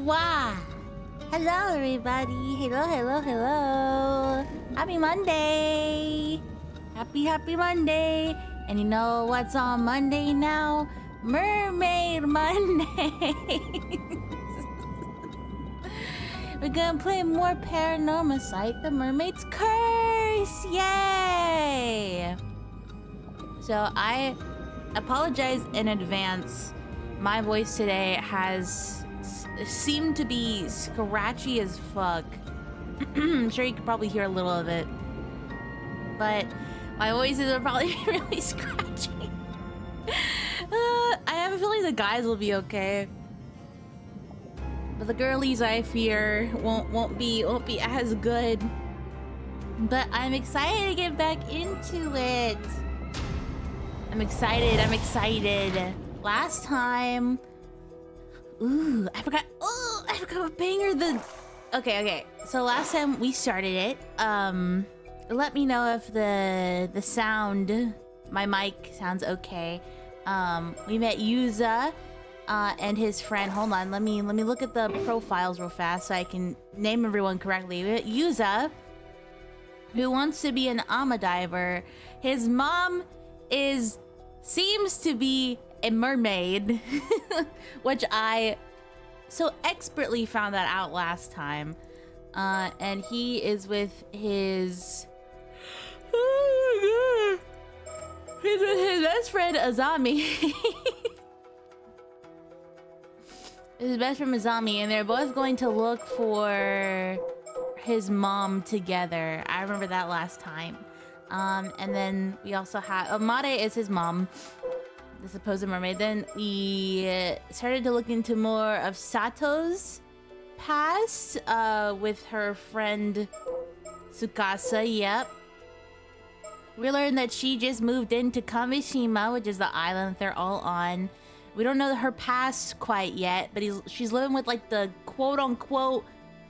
Wa! Hello, everybody. Hello. Happy Monday. Happy Monday. And you know what's on Monday now? Mermaid Monday. We're gonna play more Paranormasight, the Mermaid's Curse. Yay! So I apologize in advance. My voice today has seemed to be scratchy as fuck. I'm sure you could probably hear a little of it, but my voices are probably really scratchy. I have a feeling the guys will be okay, but the girlies, I fear, won't be as good. But I'm excited to get back into it. I'm excited. Last time, I forgot what banger the. Okay. So last time we started it, let me know if the sound, my mic sounds okay. We met Yuza, and his friend. Hold on, let me look at the profiles real fast so I can name everyone correctly. We met Yuza, who wants to be an diver. His mom seems to be a mermaid, which I so expertly found that out last time. And he is with his he's with his best friend Azami. His best friend Azami, and they're both going to look for his mom together. I remember that last time. And then we also have Mare is his mom, the supposed mermaid. Then we started to look into more of Sato's past with her friend Tsukasa. Yep. We learned that she just moved into Kamishima, which is the island they're all on. We don't know her past quite yet, but she's living with like the quote-unquote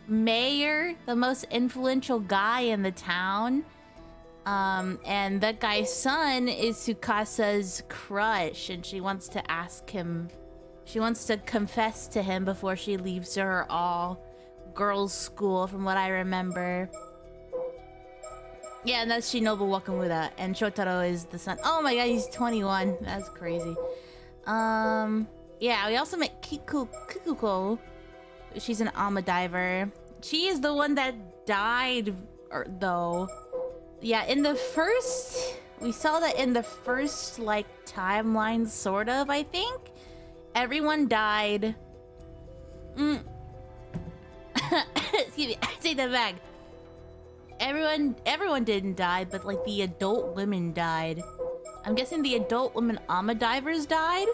mayor, the most influential guy in the town. And that guy's son is Tsukasa's crush, and she wants to confess to him before she leaves to her all-girls school, from what I remember. Yeah, and that's Shinobu Wakamura, and Shotaro is the son. Oh my god, he's 21. That's crazy. Yeah, we also met Kikuko. She's an diver. She is the one that died, though. Yeah, we saw that in the first, like, timeline, sort of, I think. Everyone died. Excuse me, I take that back. Everyone didn't die, but, like, the adult women died. I'm guessing the adult women divers died.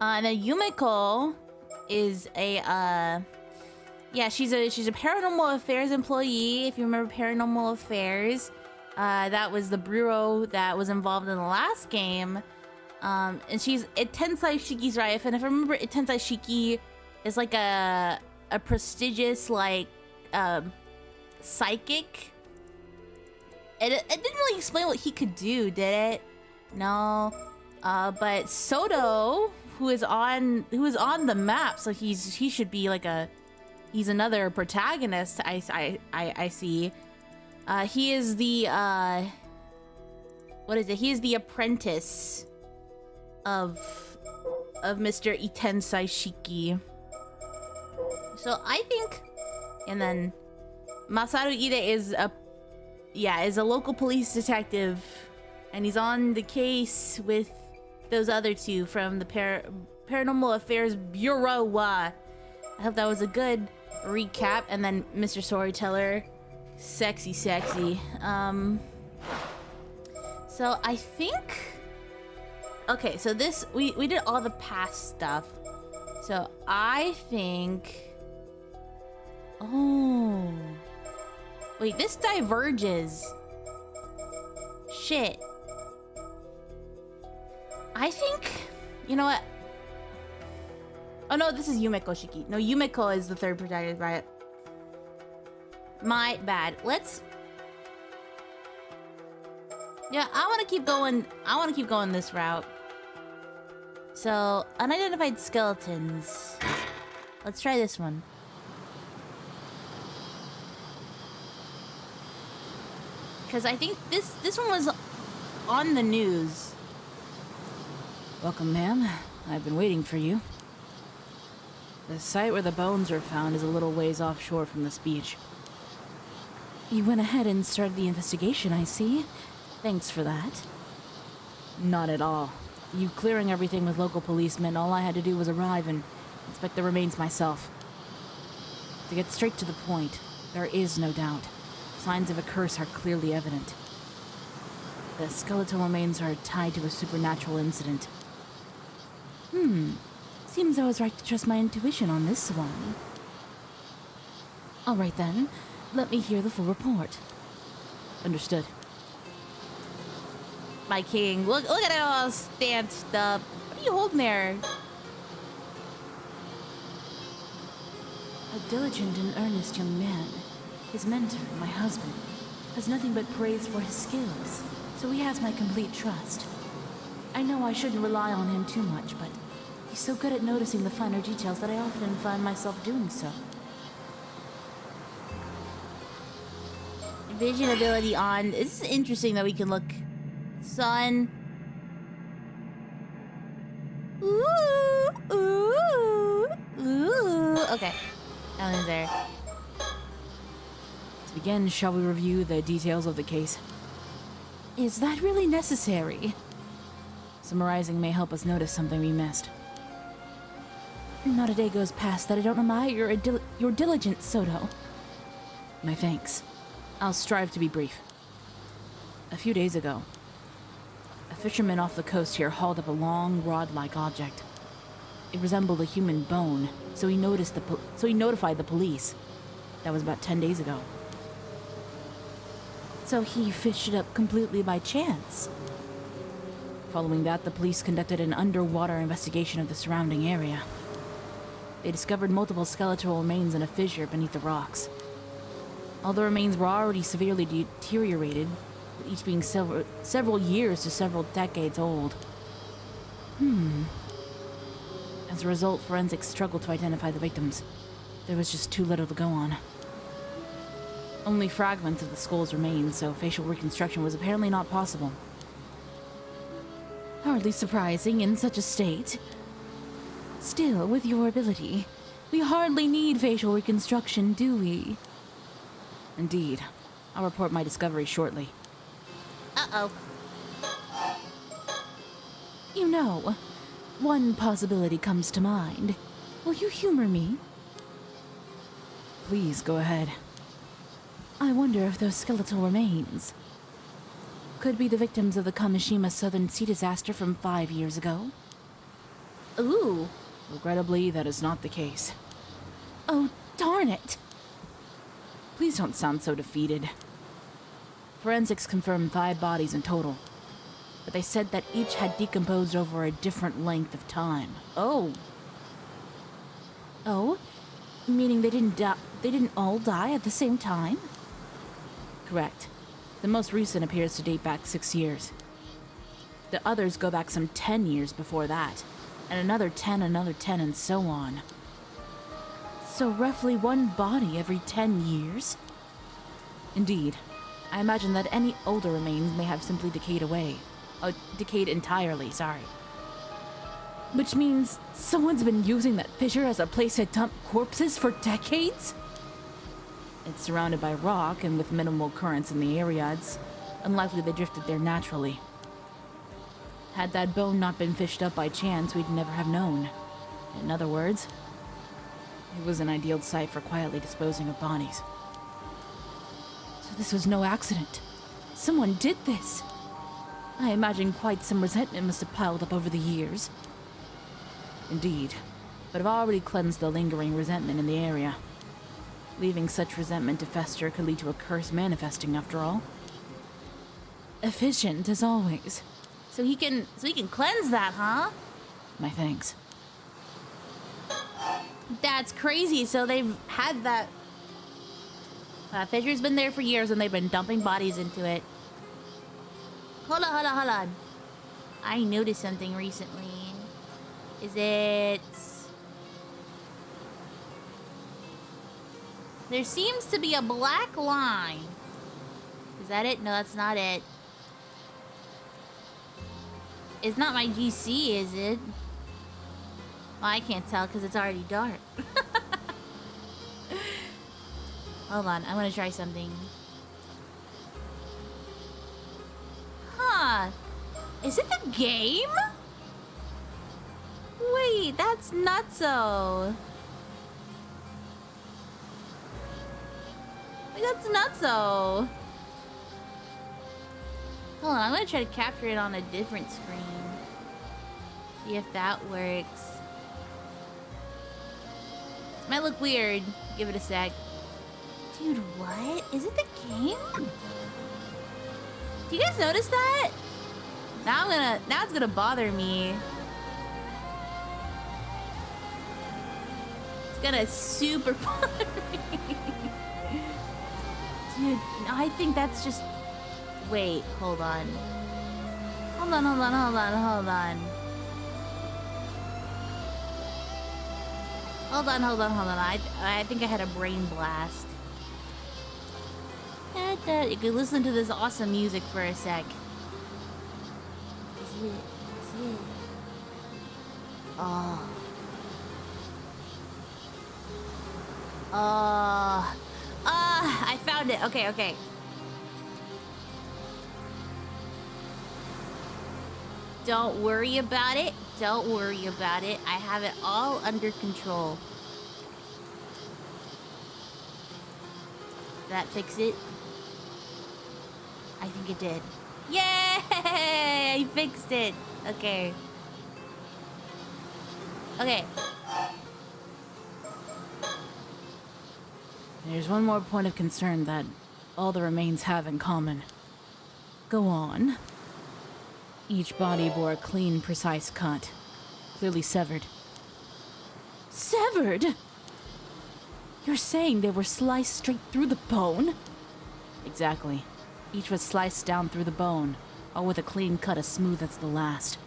And then Yumeko is a, yeah, she's a Paranormal Affairs employee. If you remember Paranormal Affairs, that was the bureau that was involved in the last game. And she's Tensai Shiki's wife. And if I remember, Tensai Shiki is like a prestigious, like, psychic. It didn't really explain what he could do, did it? No. But Soto, who is on the map, so he should be like he's another protagonist. I see. He is the what is it? He is the apprentice of Mr. Itensai Shiki. So I think, and then Masaru Ide is a local police detective, and he's on the case with those other two from the Paranormal Affairs Bureau. I hope that was a good recap. And then Mr. Storyteller, sexy. So I think, okay, so this we did all the past stuff. So I think, oh wait, this diverges. Shit. I think, you know what? Oh no, this is Yumeko Shiki. No, Yumeko is the third protagonist, right? My bad. Yeah, I want to keep going this route. So, unidentified skeletons. Let's try this one. Because I think this one was on the news. Welcome, ma'am. I've been waiting for you. The site where the bones were found is a little ways offshore from this beach. You went ahead and started the investigation, I see. Thanks for that. Not at all. You clearing everything with local police meant all I had to do was arrive and inspect the remains myself. To get straight to the point, there is no doubt. Signs of a curse are clearly evident. The skeletal remains are tied to a supernatural incident. Seems I was right to trust my intuition on this one. All right then, let me hear the full report. Understood. My king, look at it all stanced up. What are you holding there? A diligent and earnest young man, his mentor, my husband, has nothing but praise for his skills, so he has my complete trust. I know I shouldn't rely on him too much, but he's so good at noticing the finer details that I often find myself doing so. Vision ability on. It's interesting that we can look. Sun. Ooh, ooh, ooh. Okay, that one's there. To begin, shall we review the details of the case? Is that really necessary? Summarizing may help us notice something we missed. Not a day goes past that I don't admire your diligence, Soto. My thanks. I'll strive to be brief. A few days ago, a fisherman off the coast here hauled up a long, rod-like object. It resembled a human bone, so he notified the police. That was about 10 days ago. So he fished it up completely by chance. Following that, the police conducted an underwater investigation of the surrounding area. They discovered multiple skeletal remains in a fissure beneath the rocks. All the remains were already severely deteriorated, with each being several years to several decades old. As a result, forensics struggled to identify the victims. There was just too little to go on. Only fragments of the skulls remained, so facial reconstruction was apparently not possible. Hardly surprising in such a state. Still, with your ability, we hardly need facial reconstruction, do we? Indeed. I'll report my discovery shortly. Uh-oh. You know, one possibility comes to mind. Will you humor me? Please, go ahead. I wonder if those skeletal remains could be the victims of the Kamishima Southern Sea disaster from 5 years ago. Ooh. Regrettably, that is not the case. Oh, darn it. Please don't sound so defeated. Forensics confirmed 5 bodies in total, but they said that each had decomposed over a different length of time. Oh. Oh? Meaning they didn't all die at the same time? Correct. The most recent appears to date back 6 years. The others go back some 10 years before that, and another 10, and so on. So roughly one body every 10 years? Indeed. I imagine that any older remains may have simply decayed away. Decayed entirely, sorry. Which means someone's been using that fissure as a place to dump corpses for decades? It's surrounded by rock, and with minimal currents in the area, it's unlikely they drifted there naturally. Had that bone not been fished up by chance, we'd never have known. In other words, it was an ideal site for quietly disposing of bodies. So this was no accident. Someone did this. I imagine quite some resentment must have piled up over the years. Indeed, but I've already cleansed the lingering resentment in the area. Leaving such resentment to fester could lead to a curse manifesting, after all. Efficient, as always. So he can cleanse that, huh? My thanks. That's crazy. So they've had that fissure's been there for years, and they've been dumping bodies into it. Hold on. I noticed something recently. Is it... There seems to be a black line. Is that it? No, that's not it. It's not my GC, is it? Well, I can't tell because it's already dark. Hold on, I'm gonna try something. Huh. Is it the game? Wait, that's nutso. That's nutso. Hold on, I'm gonna try to capture it on a different screen. See if that works. This might look weird. Give it a sec. Dude, what? Is it the game? Do you guys notice that? Now it's gonna bother me. It's gonna super bother me. Dude, I think that's just... Wait, hold on. Hold on. I think I had a brain blast. You could listen to this awesome music for a sec. Is it? Oh. I found it. Okay. Don't worry about it. I have it all under control. Did that fix it? I think it did. Yay! I fixed it. Okay. There's one more point of concern that all the remains have in common. Go on. Each body bore a clean, precise cut, clearly severed. Severed? You're saying they were sliced straight through the bone? Exactly. Each was sliced down through the bone, all with a clean cut as smooth as the last.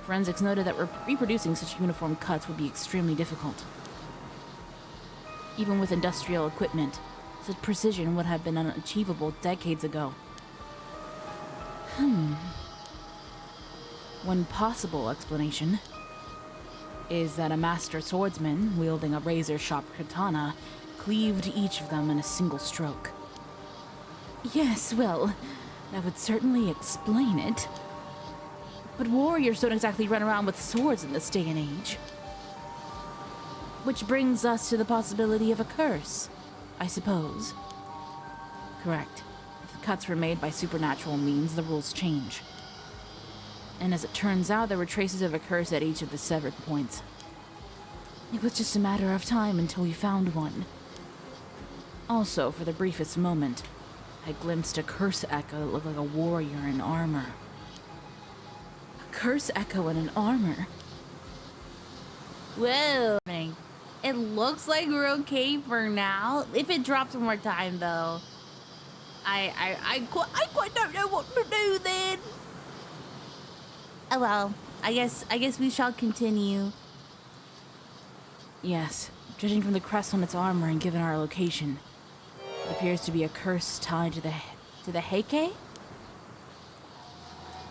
Forensics noted that reproducing such uniform cuts would be extremely difficult. Even with industrial equipment, such precision would have been unachievable decades ago. One possible explanation is that a master swordsman wielding a razor-sharp katana cleaved each of them in a single stroke. Yes, well, that would certainly explain it. But warriors don't exactly run around with swords in this day and age. Which brings us to the possibility of a curse, I suppose. Correct. If the cuts were made by supernatural means, the rules change. And as it turns out, there were traces of a curse at each of the severed points. It was just a matter of time until we found one. Also, for the briefest moment, I glimpsed a curse echo that looked like a warrior in armor. A curse echo in an armor? Whoa. It looks like we're okay for now. If it drops one more time, though, I quite don't know what to do then. Oh well, I guess we shall continue. Yes, judging from the crest on its armor and given our location, it appears to be a curse tied to the Heike?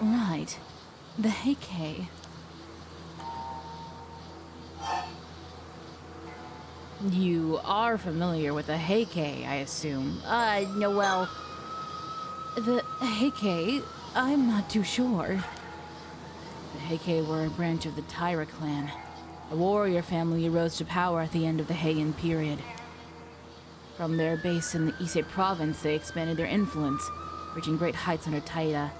Right, the Heike. You are familiar with the Heike, I assume. No, well... The Heike? I'm not too sure. The Heike were a branch of the Taira clan. A warrior family rose to power at the end of the Heian period. From their base in the Ise province, they expanded their influence, reaching great heights under Taira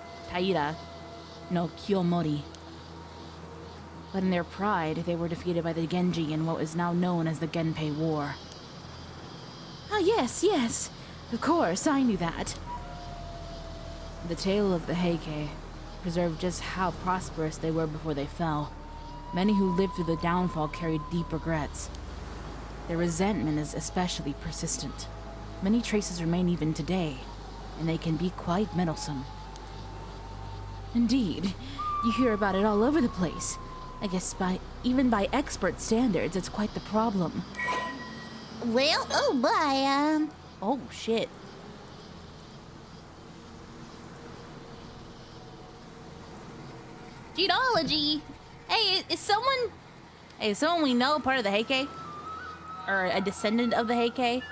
no Kiyomori. But in their pride, they were defeated by the Genji in what is now known as the Genpei War. Ah, yes. Of course, I knew that. The tale of the Heike preserved just how prosperous they were before they fell. Many who lived through the downfall carried deep regrets. Their resentment is especially persistent. Many traces remain even today, and they can be quite meddlesome. Indeed, you hear about it all over the place. I guess even by expert standards, it's quite the problem. Well, oh boy, Oh, shit. genealogy. Hey, is someone we know part of the Heike? Or a descendant of the Heike?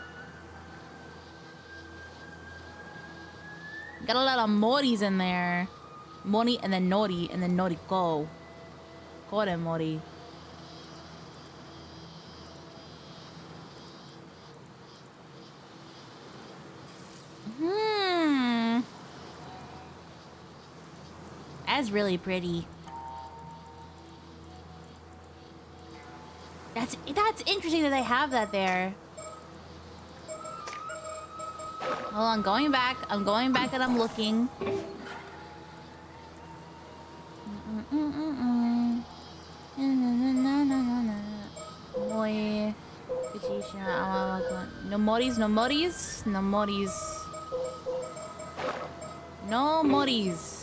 Got a lot of Moris in there. Mori and then Nori and then Noriko. Kore Mori. That's really pretty. That's interesting that they have that there. Hold on, I'm going back and I'm looking. Boy. No Moris, no Moris, no Moris. No Moris.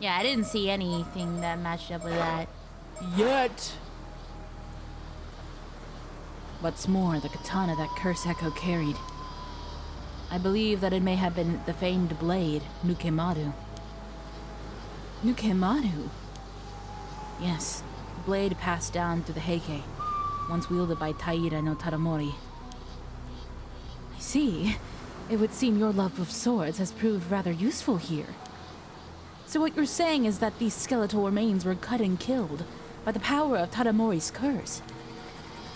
Yeah, I didn't see anything that matched up with that. Yet! What's more, the katana that Curse Echo carried. I believe that it may have been the famed blade, Nukemaru. Nukemaru? Yes, the blade passed down through the Heike, once wielded by Taira no Taramori. I see. It would seem your love of swords has proved rather useful here. So what you're saying is that these skeletal remains were cut and killed by the power of Taramori's curse.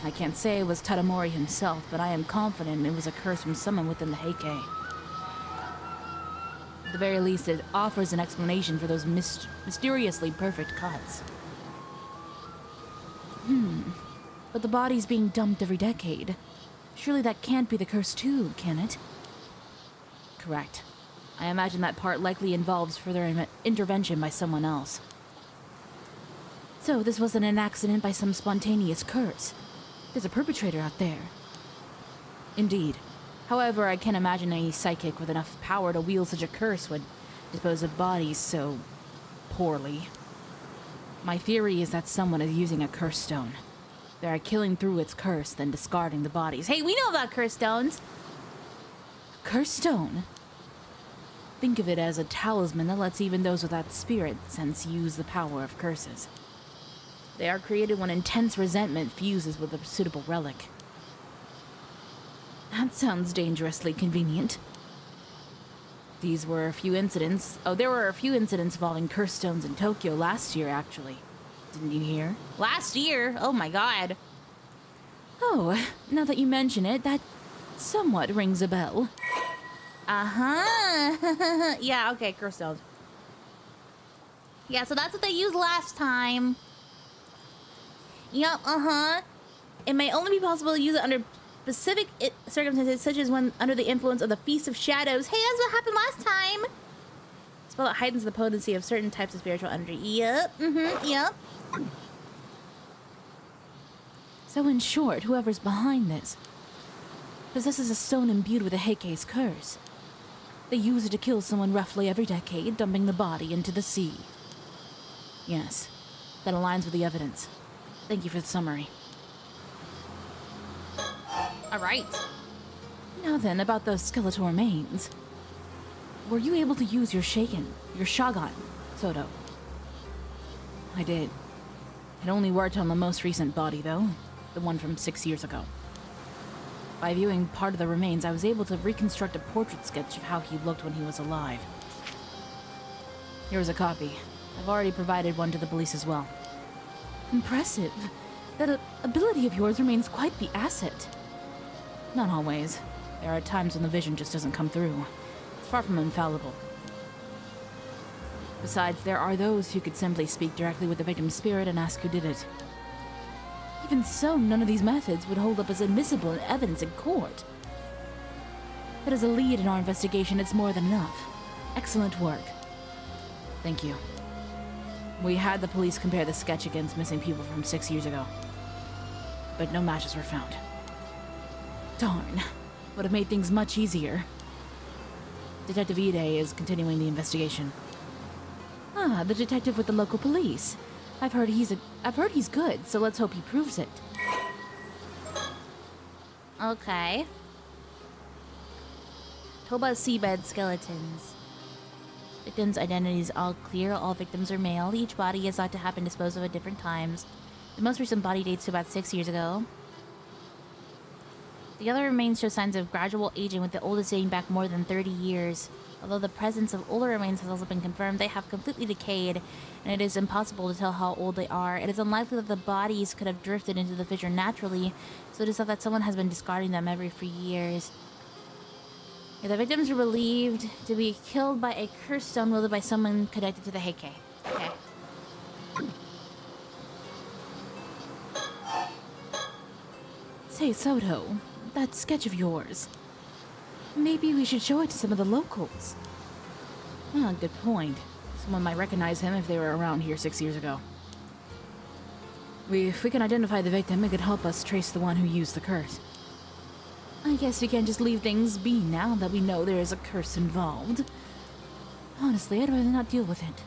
I can't say it was Taramori himself, but I am confident it was a curse from someone within the Heike. At the very least, it offers an explanation for those mysteriously perfect cuts. But the body's being dumped every decade. Surely that can't be the curse too, can it? Correct. I imagine that part likely involves further intervention by someone else. So this wasn't an accident by some spontaneous curse. There's a perpetrator out there. Indeed. However, I can't imagine any psychic with enough power to wield such a curse would dispose of bodies so poorly. My theory is that someone is using a curse stone. They are killing through its curse, then discarding the bodies. Hey, we know about curse stones. A curse stone? Think of it as a talisman that lets even those without spirit sense use the power of curses. They are created when intense resentment fuses with a suitable relic. That sounds dangerously convenient. There were a few incidents involving curse stones in Tokyo last year, actually. Didn't you hear? Last year? Oh my god. Oh, now that you mention it, that somewhat rings a bell. Uh-huh. Yeah, okay, curse stones. Yeah, so that's what they used last time. Yep, uh-huh. It may only be possible to use it under specific circumstances, such as when under the influence of the Feast of Shadows. Hey, that's what happened last time. Spell that heightens the potency of certain types of spiritual energy. Yep, yep. So in short, whoever's behind this possesses a stone imbued with a Heike's curse. They use it to kill someone roughly every decade, dumping the body into the sea. Yes, that aligns with the evidence. Thank you for the summary. All right. Now then, about those skeletal remains. Were you able to use your Shagan, Soto? I did. It only worked on the most recent body, though. The one from 6 years ago. By viewing part of the remains, I was able to reconstruct a portrait sketch of how he looked when he was alive. Here's a copy. I've already provided one to the police as well. Impressive. That ability of yours remains quite the asset. Not always. There are times when the vision just doesn't come through. It's far from infallible. Besides, there are those who could simply speak directly with the victim's spirit and ask who did it. Even so, none of these methods would hold up as admissible evidence in court. But as a lead in our investigation, it's more than enough. Excellent work. Thank you. We had the police compare the sketch against missing people from 6 years ago. But no matches were found. Darn. Would have made things much easier. Detective Ide is continuing the investigation. Ah, the detective with the local police. I've heard he's good, so let's hope he proves it. Okay. Toba seabed skeletons. Victims' identities all clear. All victims are male. Each body is thought to have been disposed of at different times. The most recent body dates to about 6 years ago. The other remains show signs of gradual aging, with the oldest dating back more than 30 years. Although the presence of older remains has also been confirmed, they have completely decayed, and it is impossible to tell how old they are. It is unlikely that the bodies could have drifted into the fissure naturally, so it is thought that someone has been discarding them every few years. Yeah, the victims were believed to be killed by a cursed stone wielded by someone connected to the Heike. Okay. Say, Soto, that sketch of yours. Maybe we should show it to some of the locals. Ah, good point. Someone might recognize him if they were around here 6 years ago. If we can identify the victim, it could help us trace the one who used the curse. I guess we can't just leave things be now that we know there is a curse involved. Honestly, I'd rather not deal with it.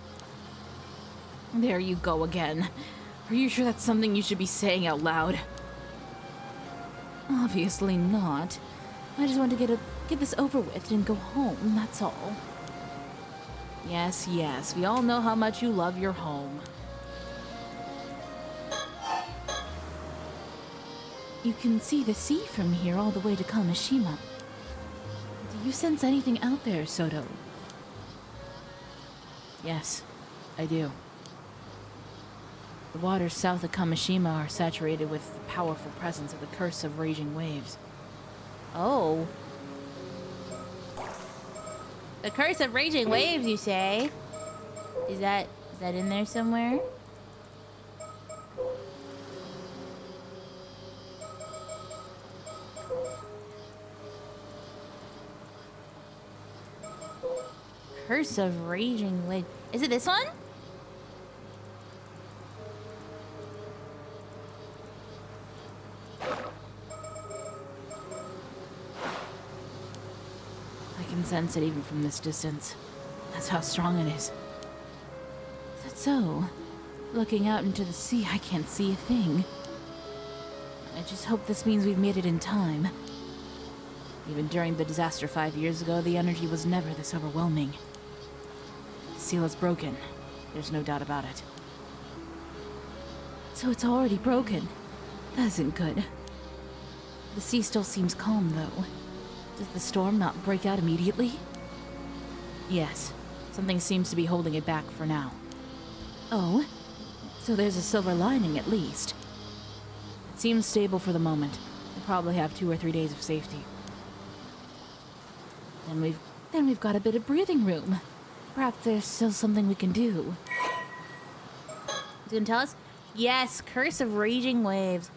There you go again. Are you sure that's something you should be saying out loud? Obviously not. I just want to get this over with and go home, that's all. Yes, yes, we all know how much you love your home. You can see the sea from here all the way to Kamishima. Do you sense anything out there, Soto? Yes, I do. The waters south of Kamishima are saturated with the powerful presence of the curse of raging waves. Oh. The curse of raging waves, you say? Is that in there somewhere? Curse of raging waves. Is it this one? I can sense it even from this distance. That's how strong it is. That's so. Looking out into the sea, I can't see a thing. I just hope this means we've made it in time. Even during the disaster 5 years ago, the energy was never this overwhelming. The seal is broken. There's no doubt about it. So it's already broken. That isn't good. The sea still seems calm, though. Does the storm not break out immediately? Yes. Something seems to be holding it back for now. Oh? So there's a silver lining, at least. It seems stable for the moment. We'll probably have 2 or 3 days of safety. Then we've got a bit of breathing room. Perhaps there's still something we can do. Is it gonna tell us? Yes, curse of raging waves.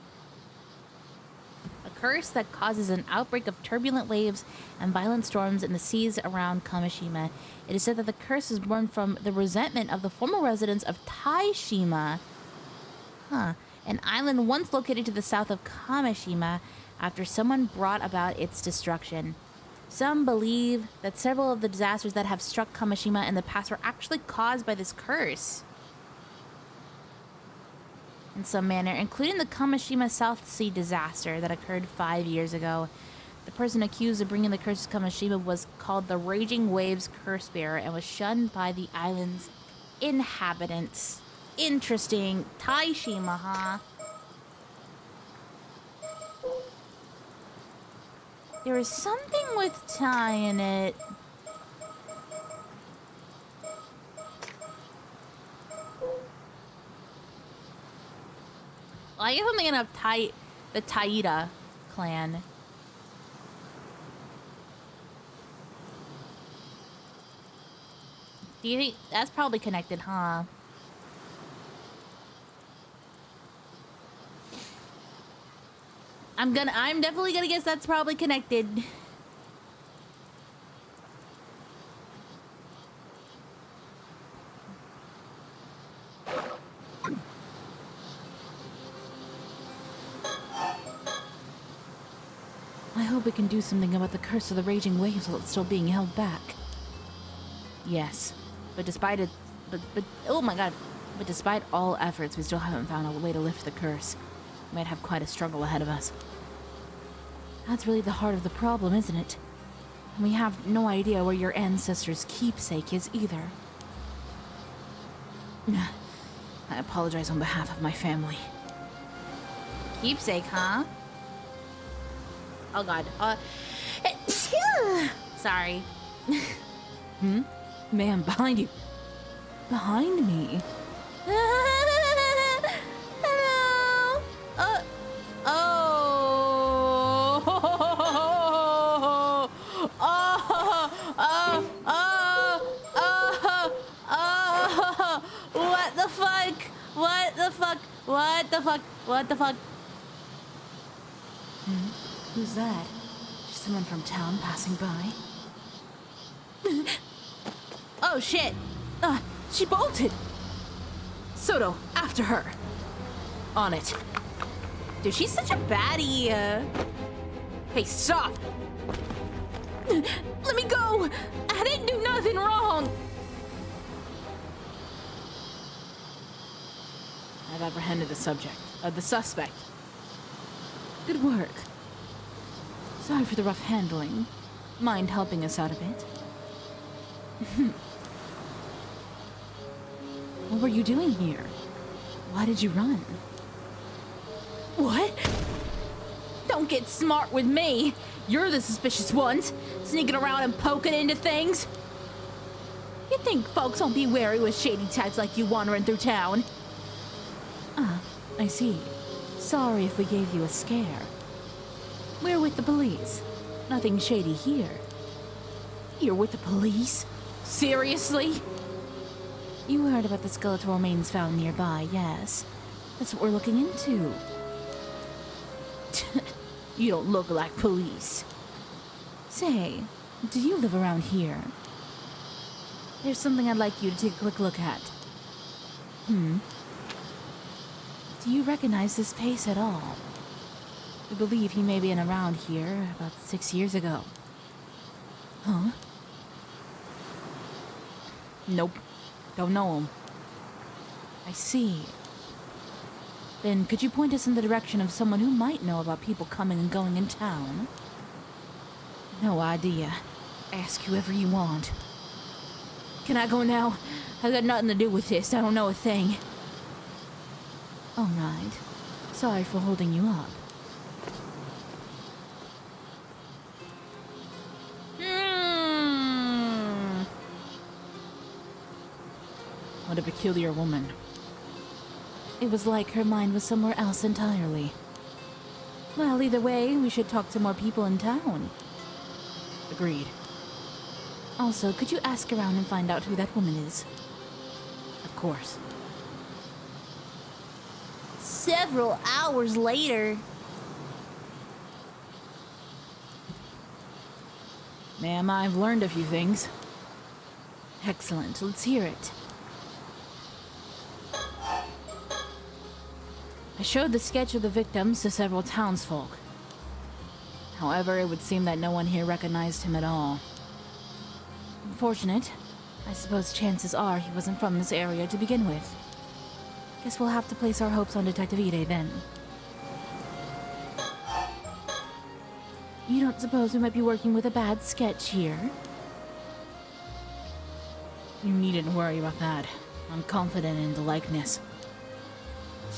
A curse that causes an outbreak of turbulent waves and violent storms in the seas around Kamishima. It is said that the curse is born from the resentment of the former residents of Taishima, an island once located to the south of Kamishima, after someone brought about its destruction. Some believe that several of the disasters that have struck Kamishima in the past were actually caused by this curse in some manner, including the Kamishima South Sea disaster that occurred 5 years ago. The person accused of bringing the curse to Kamishima was called the Raging Waves Curse Bearer and was shunned by the island's inhabitants. Interesting. Taishima, huh? There is something with Tai in it. Well, I guess I'm thinking of the Taida clan. Do you think that's probably connected, huh? I'm definitely gonna guess that's probably connected. I hope we can do something about the curse of the raging waves while it's still being held back. Yes, but despite it, oh my god, but despite all efforts, we still haven't found a way to lift the curse. We might have quite a struggle ahead of us. That's really the heart of the problem, isn't it? And we have no idea where your ancestors' keepsake is either. I apologize on behalf of my family. Keepsake, huh? Oh god. Sorry. Ma'am, behind you. Behind me? Hello. What the fuck? What the fuck? What the fuck? What the fuck? Who's that? Just someone from town passing by? Oh shit. She bolted! Soto, after her! On it. Dude, she's such a baddie. Hey, stop! Let me go! I didn't do nothing wrong! I've apprehended the suspect. Good work. Sorry for the rough handling. Mind helping us out a bit? What were you doing here? Why did you run? What? Don't get smart with me! You're the suspicious ones, sneaking around and poking into things. You think folks won't be wary with shady types like you wandering through town? I see. Sorry if we gave you a scare. We're with the police. Nothing shady here. You're with the police? Seriously? You heard about the skeletal remains found nearby, yes? That's what we're looking into. You don't look like police. Say, do you live around here? There's something I'd like you to take a quick look at. Do you recognize this face at all? We believe he may have been around here about 6 years ago. Huh? Nope. Don't know him. I see. Then could you point us in the direction of someone who might know about people coming and going in town? No idea. Ask whoever you want. Can I go now? I got nothing to do with this. I don't know a thing. All right. Sorry for holding you up. What a peculiar woman. It was like her mind was somewhere else entirely. Well, either way, we should talk to more people in town. Agreed. Also, could you ask around and find out who that woman is? Of course. Several hours later. Ma'am, I've learned a few things. Excellent. Let's hear it. I showed the sketch of the victims to several townsfolk. However, it would seem that no one here recognized him at all. Unfortunate. I suppose chances are he wasn't from this area to begin with. Guess we'll have to place our hopes on Detective Ide then. You don't suppose we might be working with a bad sketch here? You needn't worry about that. I'm confident in the likeness.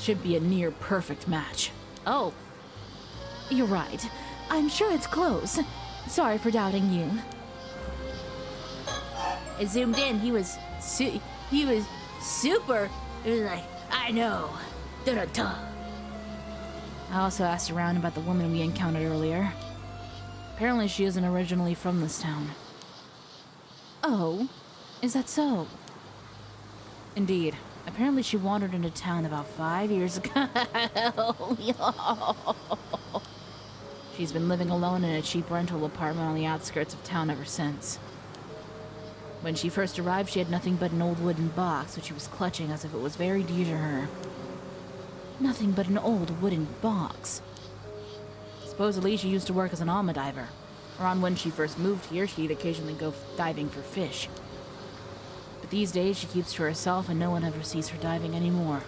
Should be a near perfect match. Oh. You're right. I'm sure it's close. Sorry for doubting you. I zoomed in. He was super. It was like, I know. Da-da-da. I also asked around about the woman we encountered earlier. Apparently she isn't originally from this town. Oh, is that so? Indeed. Apparently she wandered into town about 5 years ago. She's been living alone in a cheap rental apartment on the outskirts of town ever since. When she first arrived, she had nothing but an old wooden box, which she was clutching as if it was very dear to her. Nothing but an old wooden box. It's Supposedly, she used to work as an alma diver. Around when she first moved here, she'd occasionally go diving for fish. But these days, she keeps to herself and no one ever sees her diving anymore.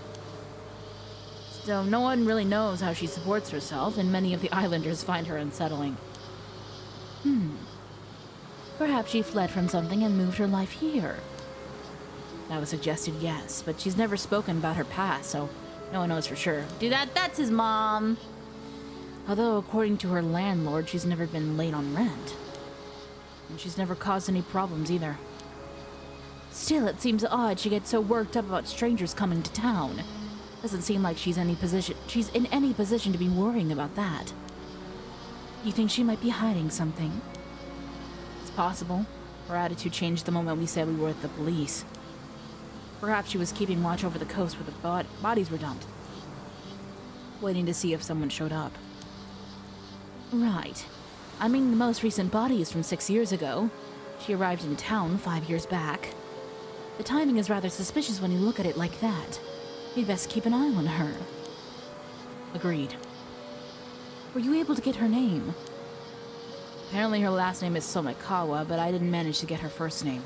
So no one really knows how she supports herself, and many of the islanders find her unsettling. Perhaps she fled from something and moved her life here. That was suggested, yes, but she's never spoken about her past, so no one knows for sure. Dude, that's his mom. Although, according to her landlord, she's never been late on rent. And she's never caused any problems either. Still, it seems odd she gets so worked up about strangers coming to town. Doesn't seem like she's in any position to be worrying about that. You think she might be hiding something? It's possible. Her attitude changed the moment we said we were at the police. Perhaps she was keeping watch over the coast where the bodies were dumped, waiting to see if someone showed up. Right. I mean, the most recent body is from 6 years ago. She arrived in town 5 years back. The timing is rather suspicious when you look at it like that. You'd best keep an eye on her. Agreed. Were you able to get her name? Apparently her last name is Somikawa, but I didn't manage to get her first name.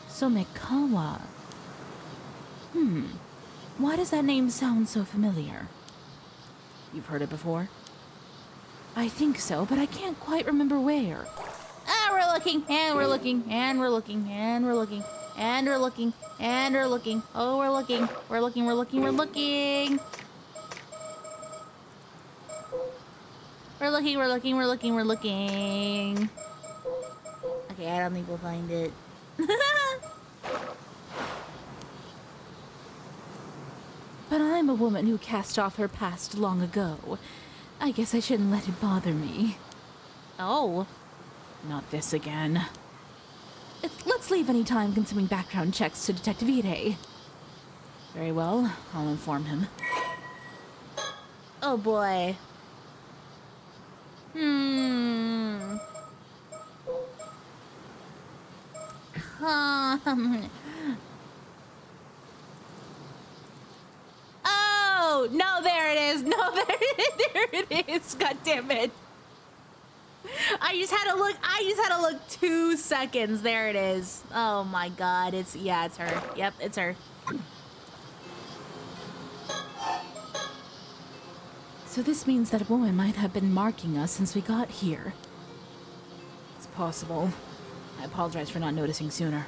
Somikawa. Why does that name sound so familiar? You've heard it before? I think so, but I can't quite remember where. We're looking, and we're looking, and we're looking, and we're looking, and we're looking, and we're looking. Oh, we're looking, we're looking, we're looking, we're looking. We're looking, we're looking, we're looking, we're looking. Okay, I don't think we'll find it. But I'm a woman who cast off her past long ago. I guess I shouldn't let it bother me. Oh. Not this again. Let's leave any time-consuming background checks to Detective Ide. Very well, I'll inform him. Oh boy. Oh, no, there it is. No, there it is. God damn it. I just had to look 2 seconds. There it is. Oh my god. It's her. Yep, it's her. So this means that a woman might have been marking us since we got here. It's possible. I apologize for not noticing sooner.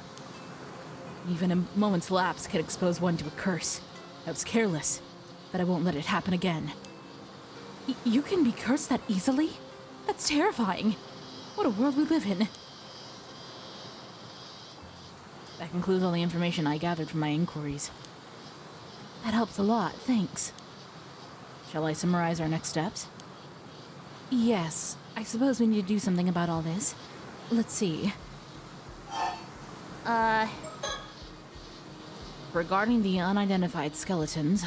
Even a moment's lapse could expose one to a curse. I was careless, but I won't let it happen again. You can be cursed that easily? That's terrifying. What a world we live in. That concludes all the information I gathered from my inquiries. That helps a lot, thanks. Shall I summarize our next steps? Yes, I suppose we need to do something about all this. Let's see. Regarding the unidentified skeletons,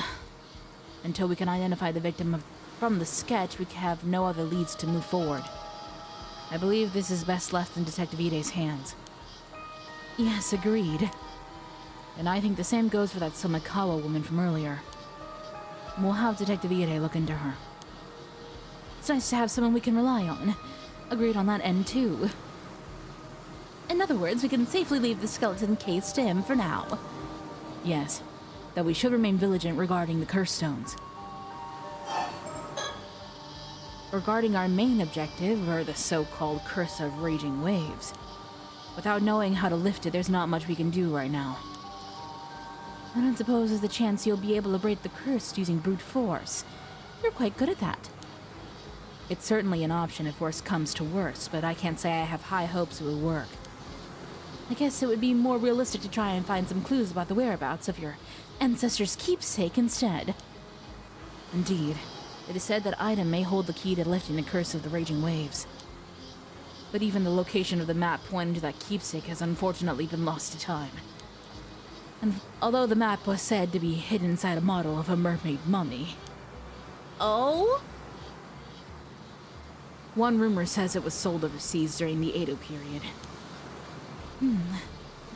until we can identify the victim from the sketch, we have no other leads to move forward. I believe this is best left in Detective Ide's hands. Yes, agreed. And I think the same goes for that Somikawa woman from earlier. We'll have Detective Ide look into her. It's nice to have someone we can rely on. Agreed on that end, too. In other words, we can safely leave the skeleton case to him for now. Yes, though we should remain vigilant regarding the curse stones. Regarding our main objective, or the so-called curse of raging waves. Without knowing how to lift it, there's not much we can do right now. I don't suppose there's a chance you'll be able to break the curse using brute force. You're quite good at that. It's certainly an option if worse comes to worse, but I can't say I have high hopes it will work. I guess it would be more realistic to try and find some clues about the whereabouts of your ancestors' keepsake instead. Indeed, it is said that Ida may hold the key to lifting the curse of the raging waves. But even the location of the map pointing to that keepsake has unfortunately been lost to time. And although the map was said to be hidden inside a model of a mermaid mummy. Oh? One rumor says it was sold overseas during the Edo period.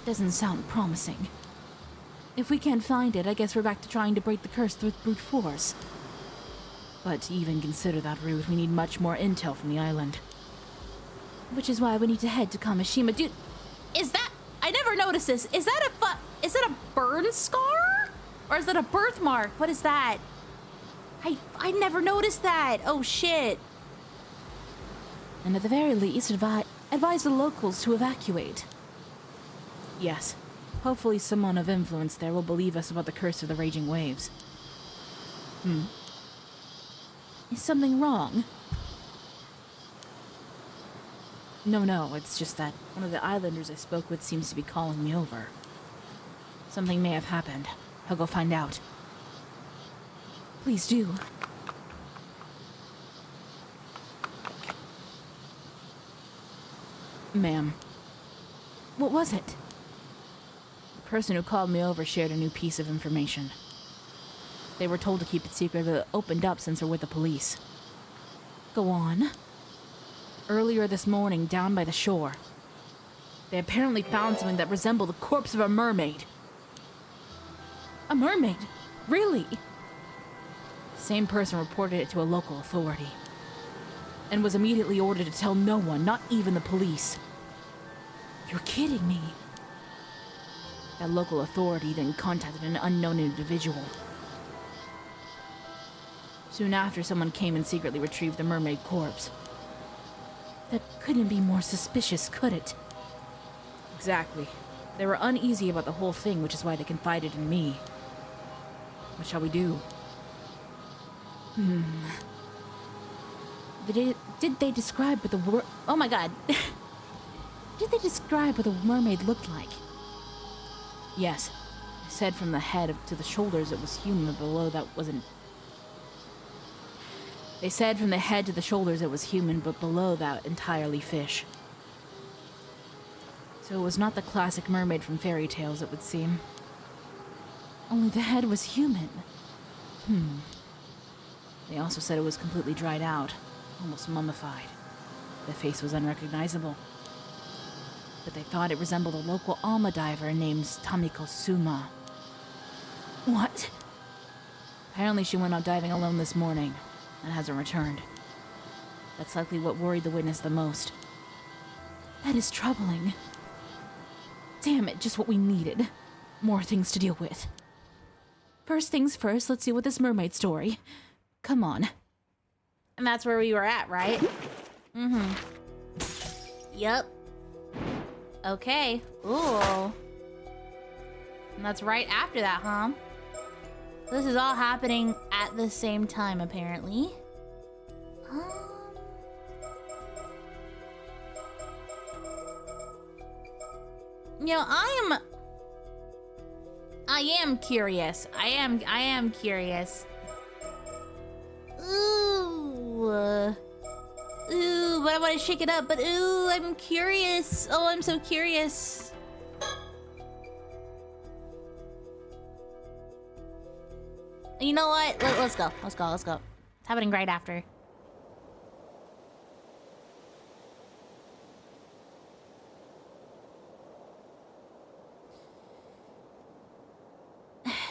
Doesn't sound promising. If we can't find it, I guess we're back to trying to break the curse with brute force. But to even consider that route, we need much more intel from the island. Which is why we need to head to Kamishima. Dude, is that... I never noticed this. Is that a burn scar? Or is that a birthmark? What is that? I never noticed that. Oh, shit. And at the very least, advise the locals to evacuate. Yes. Hopefully someone of influence there will believe us about the curse of the raging waves. Is something wrong? No, it's just that one of the islanders I spoke with seems to be calling me over. Something may have happened. I'll go find out. Please do. Ma'am. What was it? The person who called me over shared a new piece of information. They were told to keep it secret, but it opened up since they're with the police. Go on. Earlier this morning, down by the shore, they apparently found something that resembled the corpse of a mermaid. A mermaid? Really? The same person reported it to a local authority, and was immediately ordered to tell no one, not even the police. You're kidding me. That local authority then contacted an unknown individual. Soon after, someone came and secretly retrieved the mermaid corpse. That couldn't be more suspicious, could it? Exactly. They were uneasy about the whole thing, which is why they confided in me. What shall we do? Did they describe what the oh my god. Did they describe what the mermaid looked like? Yes. They said from the head to the shoulders it was human, but below that wasn't. They said from the head to the shoulders it was human, but below that entirely fish. So it was not the classic mermaid from fairy tales, it would seem. Only the head was human. They also said it was completely dried out, almost mummified. The face was unrecognizable. But they thought it resembled a local Alma diver named Tamiko Suma. What? Apparently she went out diving alone this morning and hasn't returned. That's likely what worried the witness the most. That is troubling. Damn it, just what we needed. More things to deal with. First things first, let's see what this mermaid story. Come on. And that's where we were at, right? Yep. Okay. Ooh. And that's right after that, huh? This is all happening at the same time, apparently. You know, I am curious. I am curious. Ooh, but I want to shake it up. But ooh, I'm curious. Oh, I'm so curious. You know what? Let's go. It's happening right after.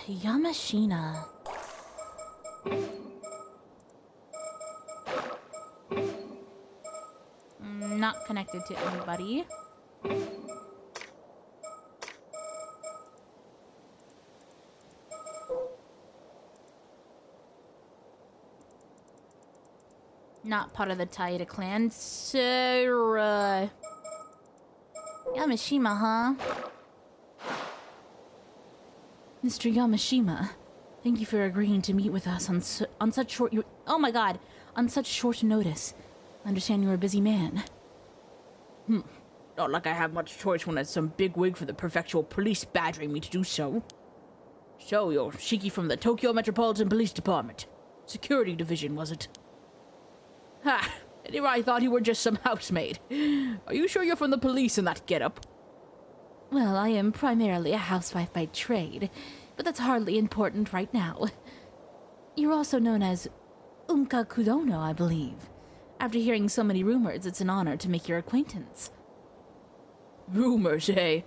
Yamashina. Not connected to anybody. Not part of the Taira clan. Sarah. Yamashima, huh? Mr. Yamashima, thank you for agreeing to meet with us on such short... Oh my god! On such short notice. I understand you're a busy man. Not like I have much choice when it's some bigwig for the prefectural police badgering me to do so. So, you're Shiki from the Tokyo Metropolitan Police Department. Security Division, was it? Ha! Anyway, I thought you were just some housemaid. Are you sure you're from the police in that getup? Well, I am primarily a housewife by trade, but that's hardly important right now. You're also known as Unka Kudono, I believe. After hearing so many rumors, it's an honor to make your acquaintance. Rumors, eh?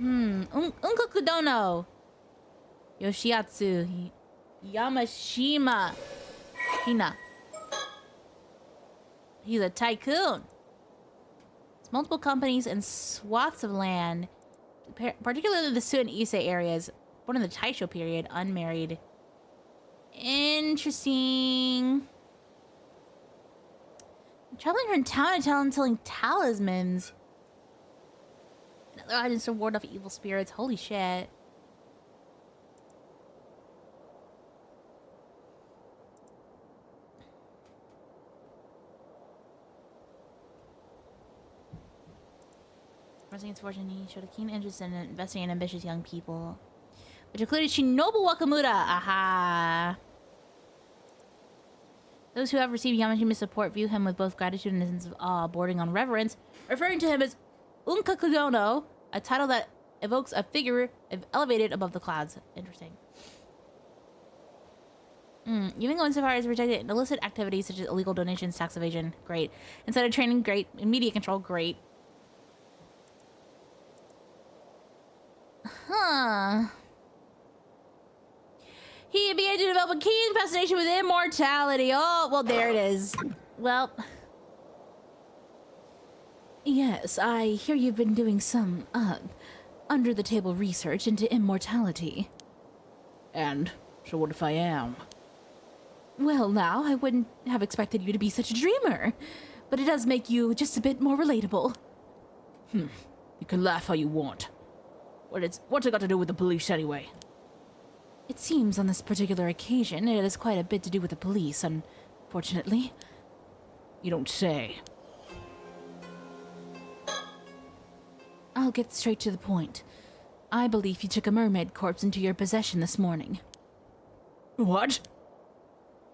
Unka Kudono. Yoshiatsu. Yamashima. Hina. He's a tycoon. It's multiple companies and swaths of land, particularly the Su and Ise areas, born in the Taisho period, unmarried. Interesting. Traveling from town to town selling talismans. Another items to ward off evil spirits. Holy shit. Rising its fortune, he showed a keen interest in investing in ambitious young people, which included Shinobu Wakamura. Aha! Those who have received Yamashima's support view him with both gratitude and a sense of awe, bordering on reverence, referring to him as Unkakudono, a title that evokes a figure elevated above the clouds. Interesting. Even going so far as rejecting illicit activities such as illegal donations, tax evasion. Great. Instead of training, great. Media control, great. Huh. He began to develop a keen fascination with immortality. Oh, well, there it is. Well. Yes, I hear you've been doing some, under-the-table research into immortality. And so what if I am? Well, now, I wouldn't have expected you to be such a dreamer, but it does make you just a bit more relatable. You can laugh how you want. What's it got to do with the police anyway? It seems on this particular occasion it has quite a bit to do with the police, unfortunately. You don't say. I'll get straight to the point. I believe you took a mermaid corpse into your possession this morning. What?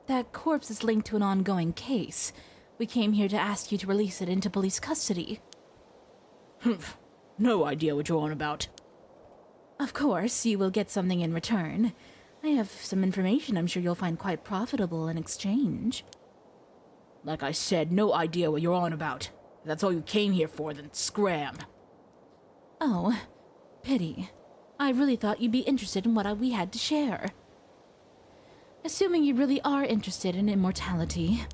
That corpse is linked to an ongoing case. We came here to ask you to release it into police custody. Humph. No idea what you're on about. Of course, you will get something in return. I have some information I'm sure you'll find quite profitable in exchange. Like I said, no idea what you're on about. If that's all you came here for, then scram. Oh, pity. I really thought you'd be interested in what we had to share. Assuming you really are interested in immortality.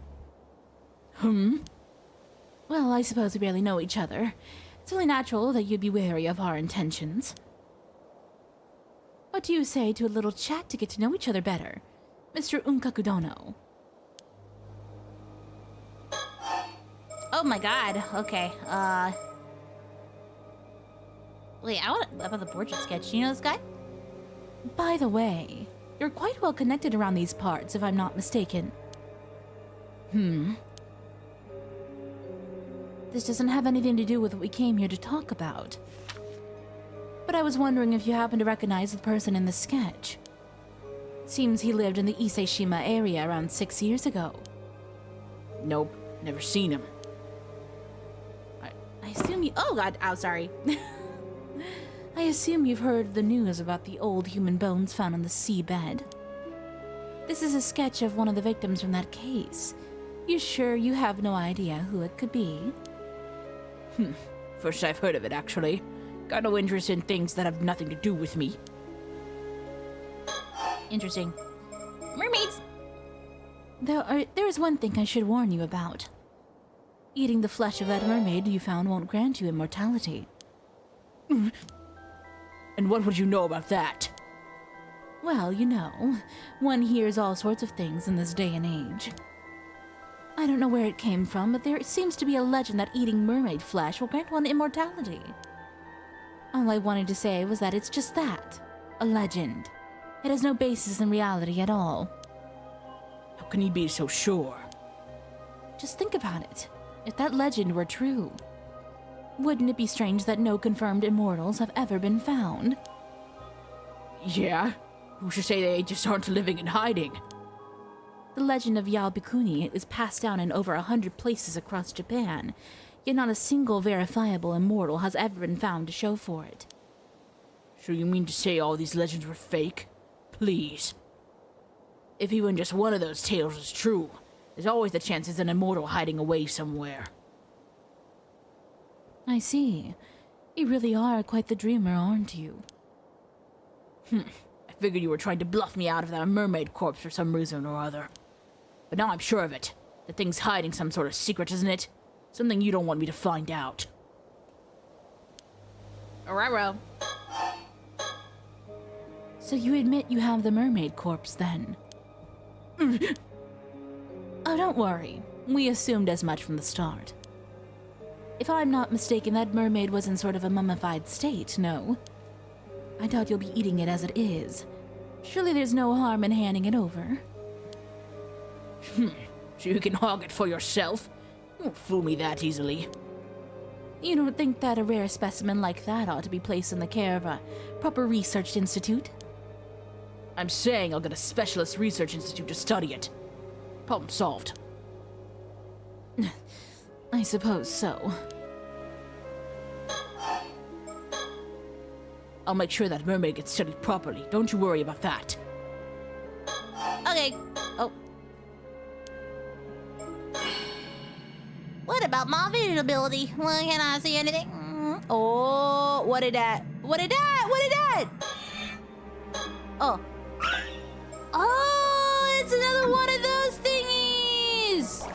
Well, I suppose we barely know each other. It's only natural that you'd be wary of our intentions. What do you say to a little chat to get to know each other better, Mr. Unkakudono? Oh my god. Okay. Wait, I want about the portrait sketch. Do you know this guy? By the way, you're quite well connected around these parts, if I'm not mistaken. This doesn't have anything to do with what we came here to talk about. But I was wondering if you happen to recognize the person in the sketch. It seems he lived in the Ise-shima area around 6 years ago. Nope, never seen him. I assume you... Oh god, oh sorry. I assume you've heard the news about the old human bones found on the seabed. This is a sketch of one of the victims from that case. You sure you have no idea who it could be? First I've heard of it, actually. Got no interest in things that have nothing to do with me. Interesting. Mermaids! There is one thing I should warn you about. Eating the flesh of that mermaid you found won't grant you immortality. And what would you know about that? Well, you know, one hears all sorts of things in this day and age. I don't know where it came from, but there seems to be a legend that eating mermaid flesh will grant one immortality. All I wanted to say was that it's just that, a legend. It has no basis in reality at all. How can you be so sure? Just think about it. If that legend were true, wouldn't it be strange that no confirmed immortals have ever been found? Yeah? Who should say they just aren't living in hiding? The legend of Yaobikuni is passed down in over 100 places across Japan, yet not a single verifiable immortal has ever been found to show for it. So you mean to say all these legends were fake? Please. If even just one of those tales is true, there's always the chance there's an immortal hiding away somewhere. I see. You really are quite the dreamer, aren't you? I figured you were trying to bluff me out of that mermaid corpse for some reason or other. But now I'm sure of it. The thing's hiding some sort of secret, isn't it? Something you don't want me to find out. Araro. So you admit you have the mermaid corpse, then? Oh, don't worry. We assumed as much from the start. If I'm not mistaken, that mermaid was in sort of a mummified state, no? I doubt you'll be eating it as it is. Surely there's no harm in handing it over. So you can hog it for yourself? You won't fool me that easily. You don't think that a rare specimen like that ought to be placed in the care of a proper research institute? I'm saying I'll get a specialist research institute to study it. Problem solved. I suppose so. I'll make sure that mermaid gets studied properly. Don't you worry about that. Okay. Oh. What about my vision ability? Well, can I see anything? Oh, what did that? What did that? What did that? Oh. Oh, it's another one of those thingies!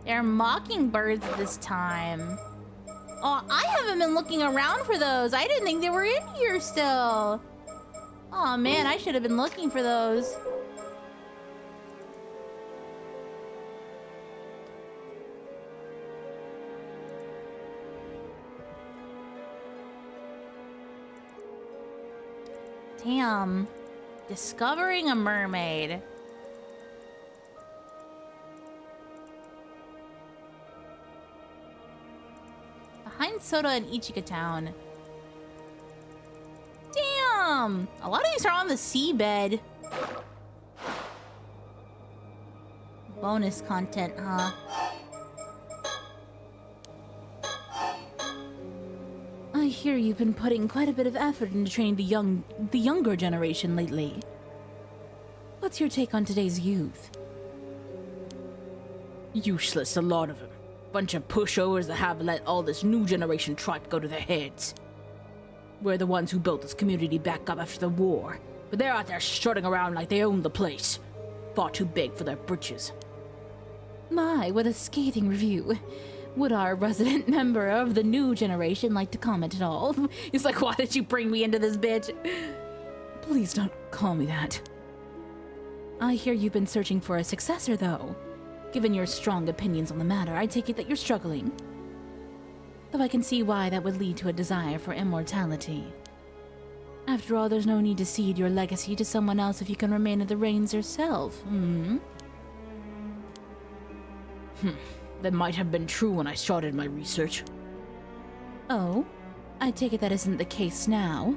They're mockingbirds this time. Oh, I haven't been looking around for those. I didn't think they were in here still. Oh man, I should have been looking for those. Damn. Discovering a mermaid. Behind Soda and Ichika Town. Damn! A lot of these are on the seabed. Bonus content, huh? I hear you've been putting quite a bit of effort into training the younger generation lately. What's your take on today's youth? Useless, a lot of them. Bunch of pushovers that have let all this new generation tripe go to their heads. We're the ones who built this community back up after the war, but they're out there strutting around like they own the place. Far too big for their britches. My, what a scathing review. Would our resident member of the new generation like to comment at all? He's like, why did you bring me into this bitch? Please don't call me that. I hear you've been searching for a successor, though. Given your strong opinions on the matter, I take it that you're struggling. Though I can see why that would lead to a desire for immortality. After all, there's no need to cede your legacy to someone else if you can remain at the reins yourself, That might have been true when I started my research. Oh? I take it that isn't the case now?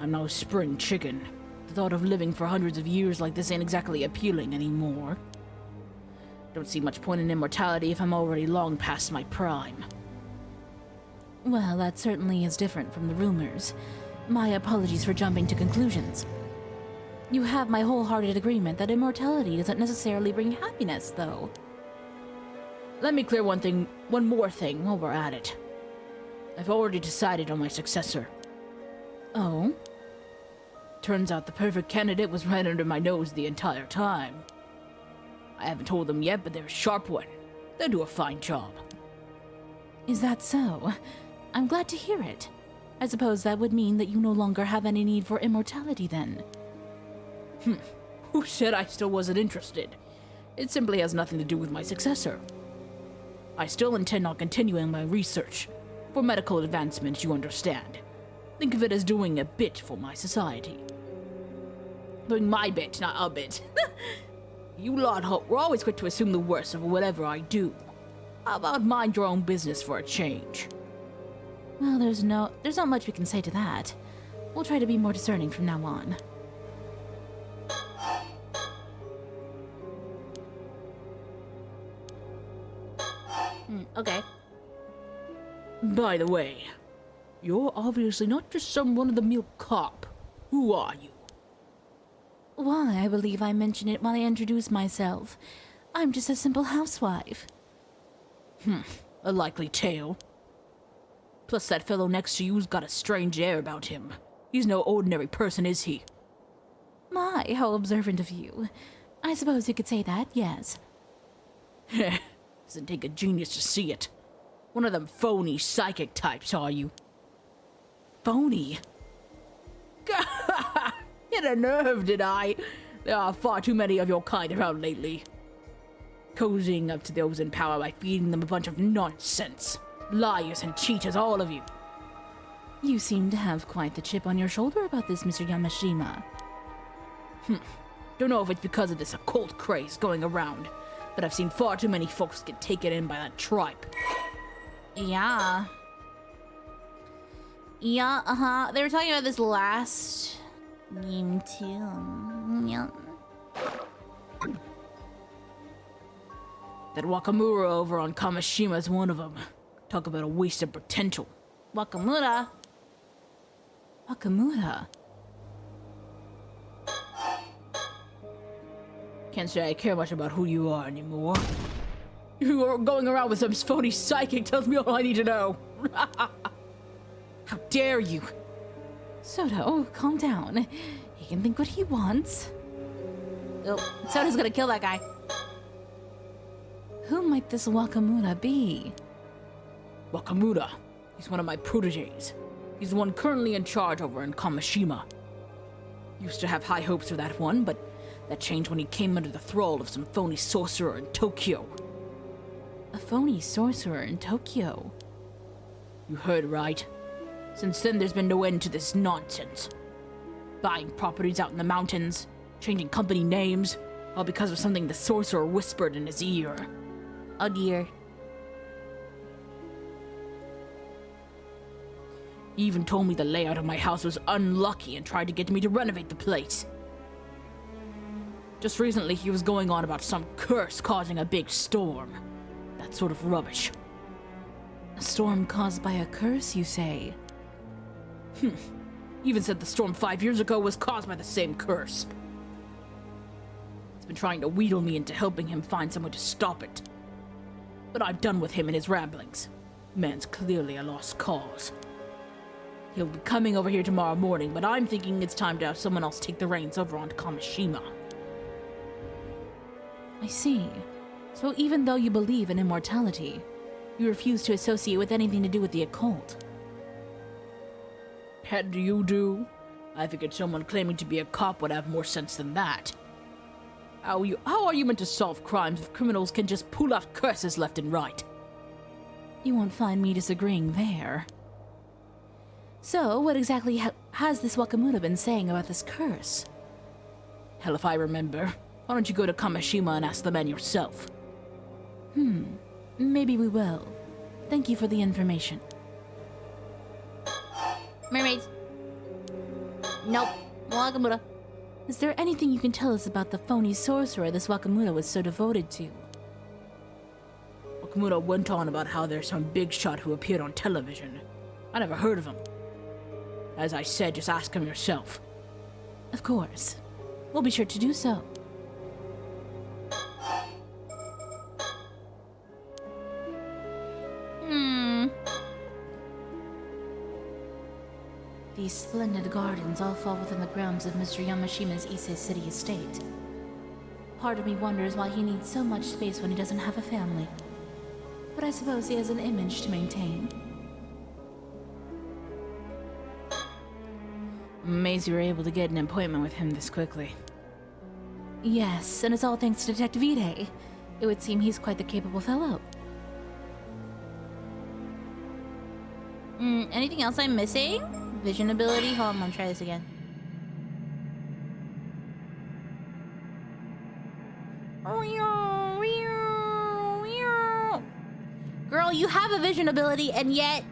I'm no spring chicken. The thought of living for hundreds of years like this ain't exactly appealing anymore. Don't see much point in immortality if I'm already long past my prime. Well, that certainly is different from the rumors. My apologies for jumping to conclusions. You have my wholehearted agreement that immortality doesn't necessarily bring happiness, though. Let me clear one more thing while we're at it. I've already decided on my successor. Oh? Turns out the perfect candidate was right under my nose the entire time. I haven't told them yet, but they're a sharp one. They'll do a fine job. Is that so? I'm glad to hear it. I suppose that would mean that you no longer have any need for immortality, then. Who said I still wasn't interested? It simply has nothing to do with my successor. I still intend on continuing my research. For medical advancement, you understand. Think of it as doing a bit for my society. Doing my bit, not a bit. You lot we're always quick to assume the worst of whatever I do. How about mind your own business for a change? Well, there's not much we can say to that. We'll try to be more discerning from now on. Okay. By the way, you're obviously not just some run-of-the-mill cop. Who are you? Why, I believe I mentioned it while I introduced myself. I'm just a simple housewife. A likely tale. Plus, that fellow next to you's got a strange air about him. He's no ordinary person, is he? My, how observant of you. I suppose you could say that, yes. Doesn't take a genius to see it. One of them phony psychic types, are you? Phony? Hit a nerve, did I? There are far too many of your kind around lately. Cozying up to those in power by feeding them a bunch of nonsense. Liars and cheaters, all of you. You seem to have quite the chip on your shoulder about this, Mr. Yamashima. Don't know if it's because of this occult craze going around, but I've seen far too many folks get taken in by that tripe. Yeah. Yeah, uh-huh. They were talking about this last game too. Yeah. That Wakamura over on Kamashima's one of them. Talk about a waste of potential. Wakamura. Wakamura? Can't say I care much about who you are anymore. You are going around with some phony psychic tells me all I need to know. How dare you? Soto, calm down. He can think what he wants. Oh, Soda's gonna kill that guy. Who might this Wakamura be? Wakamura. He's one of my proteges. He's the one currently in charge over in Kamashima. Used to have high hopes for that one, but that changed when he came under the thrall of some phony sorcerer in Tokyo. A phony sorcerer in Tokyo? You heard right. Since then, there's been no end to this nonsense. Buying properties out in the mountains, changing company names, all because of something the sorcerer whispered in his ear. Oh dear. He even told me the layout of my house was unlucky and tried to get me to renovate the place. Just recently, he was going on about some curse causing a big storm. That sort of rubbish. A storm caused by a curse, you say? Even said the storm 5 years ago was caused by the same curse. He's been trying to wheedle me into helping him find someone to stop it. But I'm done with him and his ramblings. Man's clearly a lost cause. He'll be coming over here tomorrow morning, but I'm thinking it's time to have someone else take the reins over on Kamashima. I see. So even though you believe in immortality, you refuse to associate with anything to do with the occult. Head do you do? I figured someone claiming to be a cop would have more sense than that. How are you meant to solve crimes if criminals can just pull out curses left and right? You won't find me disagreeing there. So, what exactly has this Wakamura been saying about this curse? Hell if I remember. Why don't you go to Kamashima and ask the man yourself? Maybe we will. Thank you for the information. Mermaids. Nope. Wakamura. Is there anything you can tell us about the phony sorcerer this Wakamura was so devoted to? Wakamura went on about how there's some big shot who appeared on television. I never heard of him. As I said, just ask him yourself. Of course. We'll be sure to do so. These splendid gardens all fall within the grounds of Mr. Yamashima's Ise City estate. Part of me wonders why he needs so much space when he doesn't have a family. But I suppose he has an image to maintain. I'm amazed you were able to get an appointment with him this quickly. Yes, and it's all thanks to Detective Ide. It would seem he's quite the capable fellow. Anything else I'm missing? Vision ability? Hold on, let me try this again. Girl, you have a vision ability, and yet...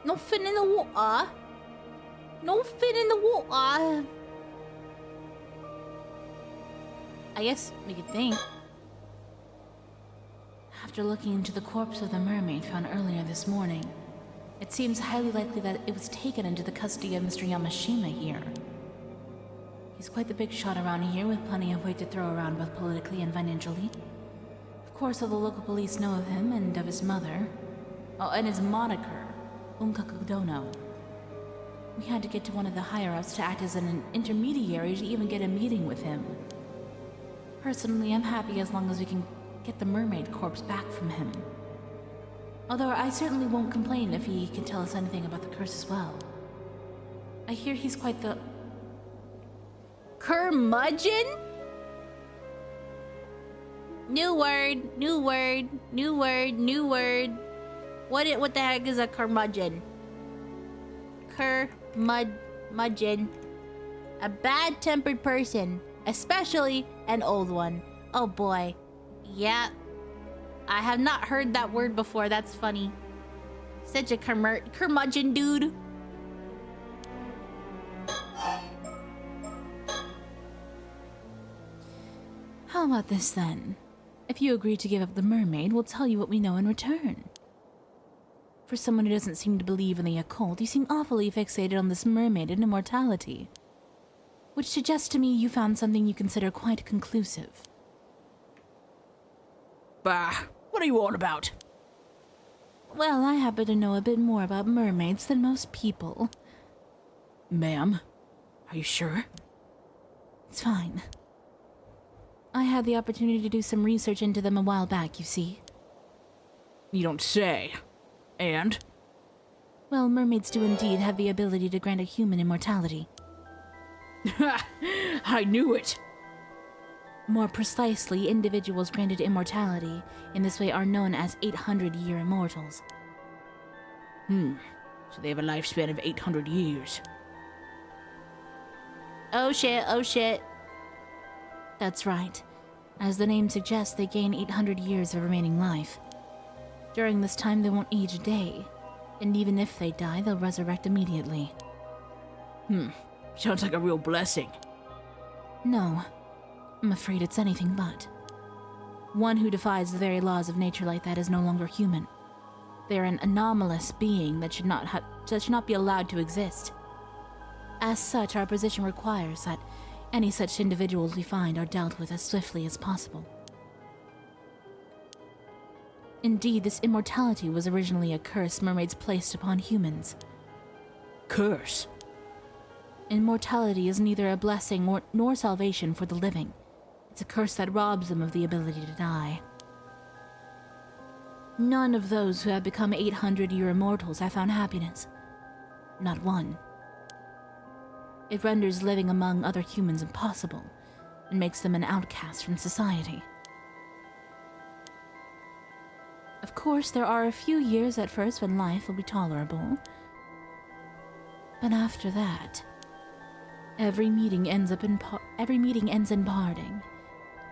Nothing in the water. Nothing in the water. I guess we could think. After looking into the corpse of the mermaid found earlier this morning, it seems highly likely that it was taken into the custody of Mr. Yamashima here. He's quite the big shot around here with plenty of weight to throw around both politically and financially. Of course, all the local police know of him and of his mother. Oh, and his moniker, Unkakudono. We had to get to one of the higher-ups to act as an intermediary to even get a meeting with him. Personally, I'm happy as long as we can get the mermaid corpse back from him. Although I certainly won't complain if he can tell us anything about the curse as well. I hear he's quite the... Curmudgeon? New word, new word, new word, new word. What the heck is a curmudgeon? Curmudgeon. A bad-tempered person, especially an old one. Oh boy. Yeah. I have not heard that word before. That's funny. Such a curmudgeon dude. How about this then? If you agree to give up the mermaid, we'll tell you what we know in return. For someone who doesn't seem to believe in the occult, you seem awfully fixated on this mermaid and immortality. Which suggests to me you found something you consider quite conclusive. Bah, what are you on about? Well, I happen to know a bit more about mermaids than most people. Ma'am, are you sure? It's fine. I had the opportunity to do some research into them a while back, you see. You don't say. And? Well, mermaids do indeed have the ability to grant a human immortality. Ha! I knew it! More precisely, individuals granted immortality in this way are known as 800-year immortals. So they have a lifespan of 800 years. Oh shit, oh shit. That's right. As the name suggests, they gain 800 years of remaining life. During this time, they won't age a day, and even if they die, they'll resurrect immediately. Sounds like a real blessing. No, I'm afraid it's anything but. One who defies the very laws of nature like that is no longer human. They're an anomalous being that should not be allowed to exist. As such, our position requires that any such individuals we find are dealt with as swiftly as possible. Indeed, this immortality was originally a curse mermaids placed upon humans. Curse? Immortality is neither a blessing nor salvation for the living. It's a curse that robs them of the ability to die. None of those who have become 800-year immortals have found happiness. Not one. It renders living among other humans impossible, and makes them an outcast from society. Of course, there are a few years at first when life will be tolerable. But after that, every meeting ends in parting.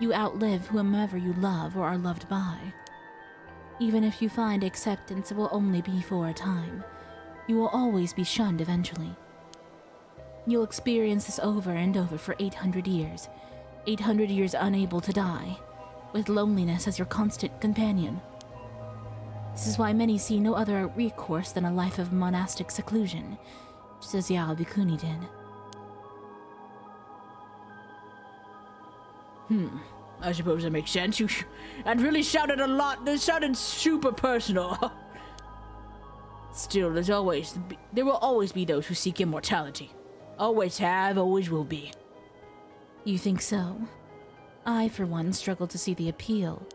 You outlive whomever you love or are loved by. Even if you find acceptance, it will only be for a time. You will always be shunned eventually. You'll experience this over and over for 800 years. 800 years unable to die, with loneliness as your constant companion. This is why many see no other recourse than a life of monastic seclusion, just as Yao Bikuni did. I suppose that makes sense. That really sounded a lot. That sounded super personal. Still, there will always be those who seek immortality. Always have, always will be. You think so? I, for one, struggle to see the appeal.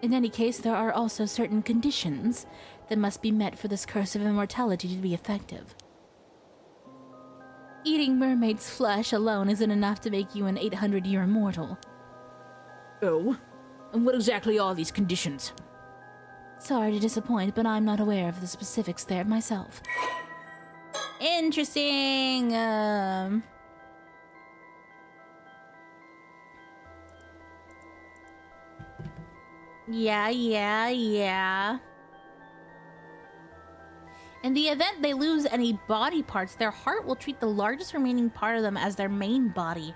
In any case, there are also certain conditions that must be met for this curse of immortality to be effective. Eating mermaid's flesh alone isn't enough to make you an 800-year immortal. Oh? And what exactly are these conditions? Sorry to disappoint, but I'm not aware of the specifics there myself. Interesting. Yeah. In the event they lose any body parts, their heart will treat the largest remaining part of them as their main body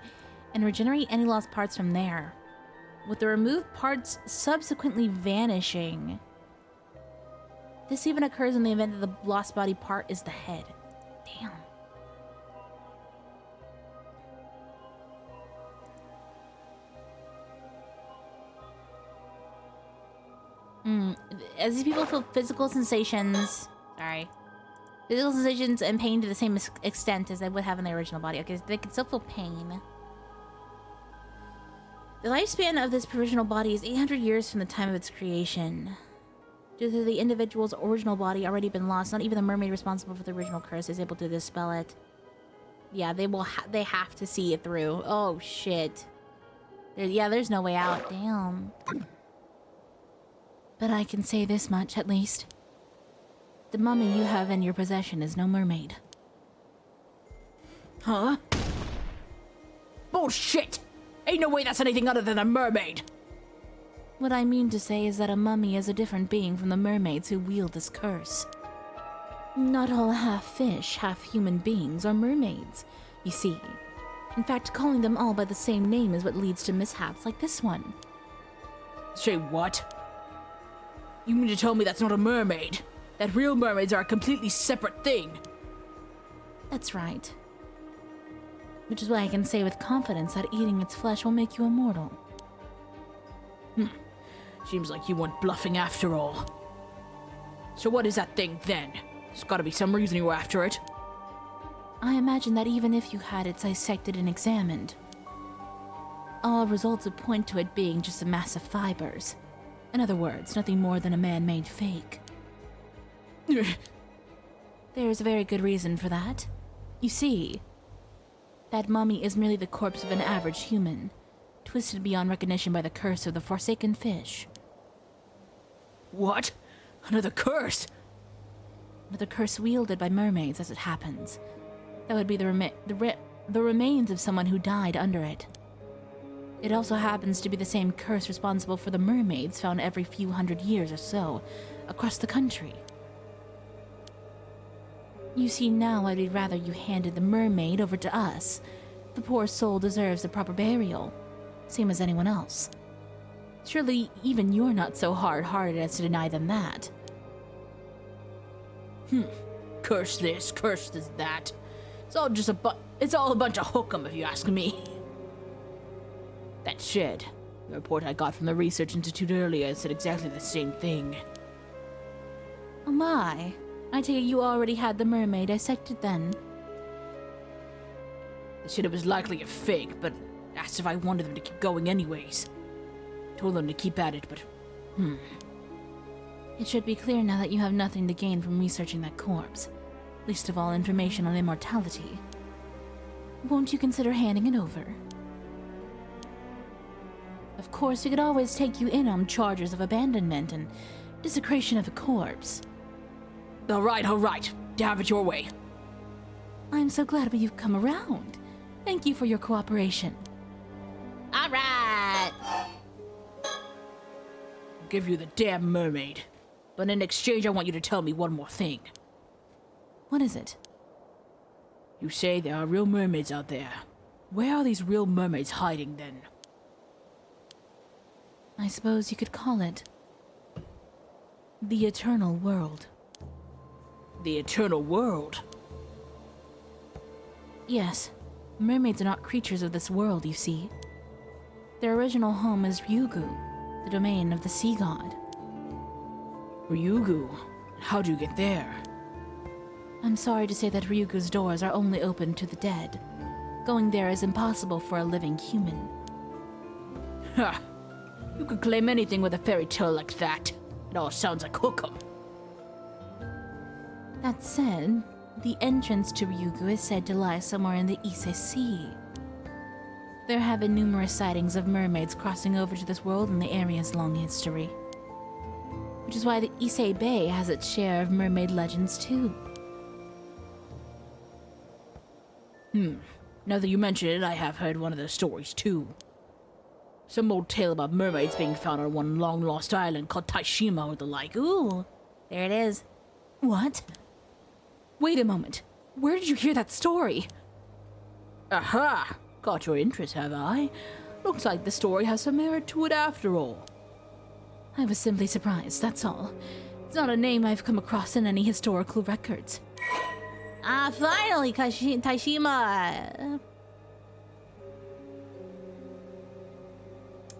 and regenerate any lost parts from there. with the removed parts subsequently vanishing. This even occurs in the event that the lost body part is the head. Damn. As these people feel physical sensations, physical sensations and pain to the same extent as they would have in their original body. Okay, they can still feel pain. The lifespan of this provisional body is 800 years from the time of its creation. Due to the individual's original body already been lost, not even the mermaid responsible for the original curse is able to dispel it. Yeah, they have to see it through. Oh shit. There's no way out. Damn. But I can say this much, at least. The mummy you have in your possession is no mermaid. Huh? Bullshit! Ain't no way that's anything other than a mermaid! What I mean to say is that a mummy is a different being from the mermaids who wield this curse. Not all half-fish, half-human beings are mermaids, you see. In fact, calling them all by the same name is what leads to mishaps like this one. Say what? You mean to tell me that's not a mermaid? That real mermaids are a completely separate thing? That's right. Which is why I can say with confidence that eating its flesh will make you immortal. Seems like you weren't bluffing after all. So what is that thing then? There's gotta be some reason you were after it. I imagine that even if you had it dissected and examined, all results would point to it being just a mass of fibers. In other words, nothing more than a man-made fake. There is a very good reason for that. You see, that mummy is merely the corpse of an average human, twisted beyond recognition by the curse of the forsaken fish. What? Another curse? Another curse wielded by mermaids, as it happens. That would be the remains of someone who died under it. It also happens to be the same curse responsible for the mermaids found every few hundred years or so across the country. You see, now I'd rather you handed the mermaid over to us. The poor soul deserves a proper burial, same as anyone else. Surely even you're not so hard-hearted as to deny them that. Curse this, curse that. It's all a bunch of hook'em if you ask me. That said, the report I got from the Research Institute earlier said exactly the same thing. Oh my. I take it you already had the mermaid dissected then. They said it was likely a fake, but asked if I wanted them to keep going anyways. Told them to keep at it, but It should be clear now that you have nothing to gain from researching that corpse. Least of all information on immortality. Won't you consider handing it over? Of course, we could always take you in on charges of abandonment and desecration of a corpse. All right. Have it your way. I'm so glad you've come around. Thank you for your cooperation. All right. I'll give you the damn mermaid. But in exchange, I want you to tell me one more thing. What is it? You say there are real mermaids out there. Where are these real mermaids hiding then? I suppose you could call it the eternal world. The eternal world? Yes, mermaids are not creatures of this world, you see. Their original home is Ryugu, the domain of the sea god. Ryugu? How do you get there? I'm sorry to say that Ryugu's doors are only open to the dead. Going there is impossible for a living human. Ha! You could claim anything with a fairy tale like that. It all sounds like hook'em. That said, the entrance to Ryugu is said to lie somewhere in the Ise Sea. There have been numerous sightings of mermaids crossing over to this world in the area's long history. Which is why the Ise Bay has its share of mermaid legends too. Now that you mention it, I have heard one of those stories too. Some old tale about mermaids being found on one long-lost island called Taishima or the like. Ooh, there it is. What? Wait a moment. Where did you hear that story? Aha! Got your interest, have I? Looks like the story has some merit to it after all. I was simply surprised, that's all. It's not a name I've come across in any historical records. Finally, Taishima!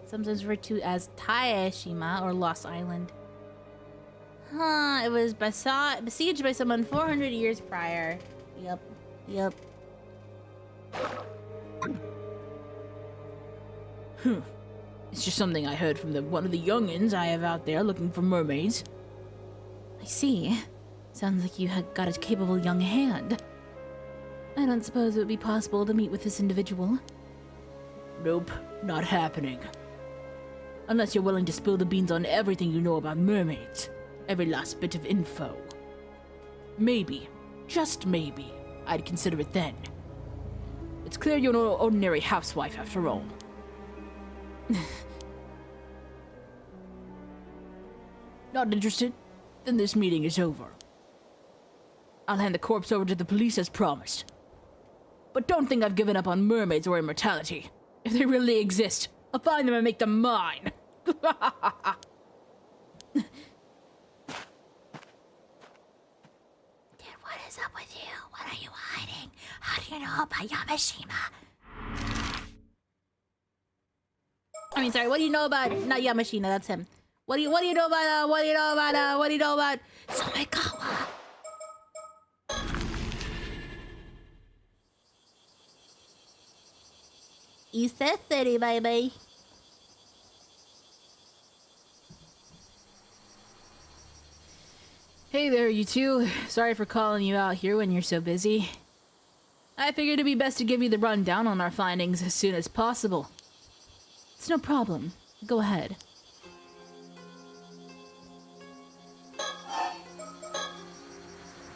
Sometimes referred to as Taishima or Lost Island. It was besieged by someone 400 years prior. Yep. It's just something I heard from one of the youngins I have out there looking for mermaids. I see. Sounds like you had got a capable young hand. I don't suppose it would be possible to meet with this individual. Nope, not happening. Unless you're willing to spill the beans on everything you know about mermaids. Every last bit of info. Maybe, just maybe, I'd consider it then. It's clear you're no ordinary housewife after all. Not interested? Then this meeting is over. I'll hand the corpse over to the police as promised. But don't think I've given up on mermaids or immortality. If they really exist, I'll find them and make them mine. Dude, what is up with you? What are you hiding? How do you know about Yamashima? What do you know about, not Yamashina, that's him. What do you know about Somekawa? East City, baby. Hey there, you two. Sorry for calling you out here when you're so busy. I figured it'd be best to give you the rundown on our findings as soon as possible. It's no problem. Go ahead.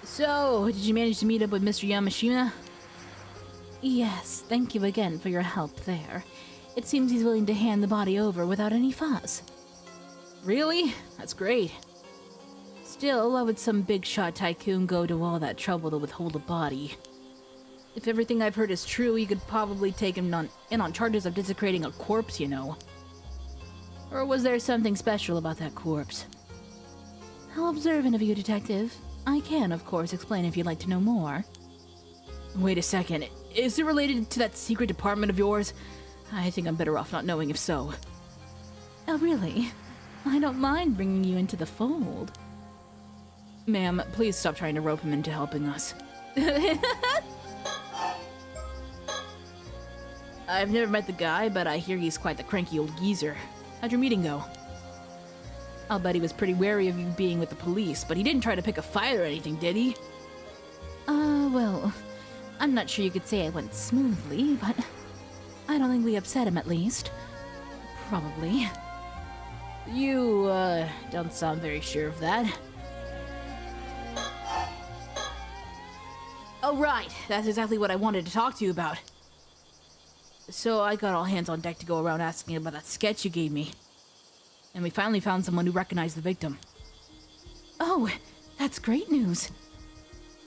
So, did you manage to meet up with Mr. Yamashima? Yes, thank you again for your help there. It seems he's willing to hand the body over without any fuss. Really? That's great. Still, why would some big shot tycoon go to all that trouble to withhold a body? If everything I've heard is true, you could probably take him in on charges of desecrating a corpse, you know. Or was there something special about that corpse? How observant of you, Detective. I can, of course, explain if you'd like to know more. Wait a second. Is it related to that secret department of yours? I think I'm better off not knowing if so. Oh, really? I don't mind bringing you into the fold. Ma'am, please stop trying to rope him into helping us. I've never met the guy, but I hear he's quite the cranky old geezer. How'd your meeting go? I'll bet he was pretty wary of you being with the police, but he didn't try to pick a fight or anything, did he? Well, I'm not sure you could say it went smoothly, but I don't think we upset him at least. Probably. You, don't sound very sure of that. Oh, right. That's exactly what I wanted to talk to you about. So I got all hands on deck to go around asking about that sketch you gave me. And we finally found someone who recognized the victim. Oh, that's great news.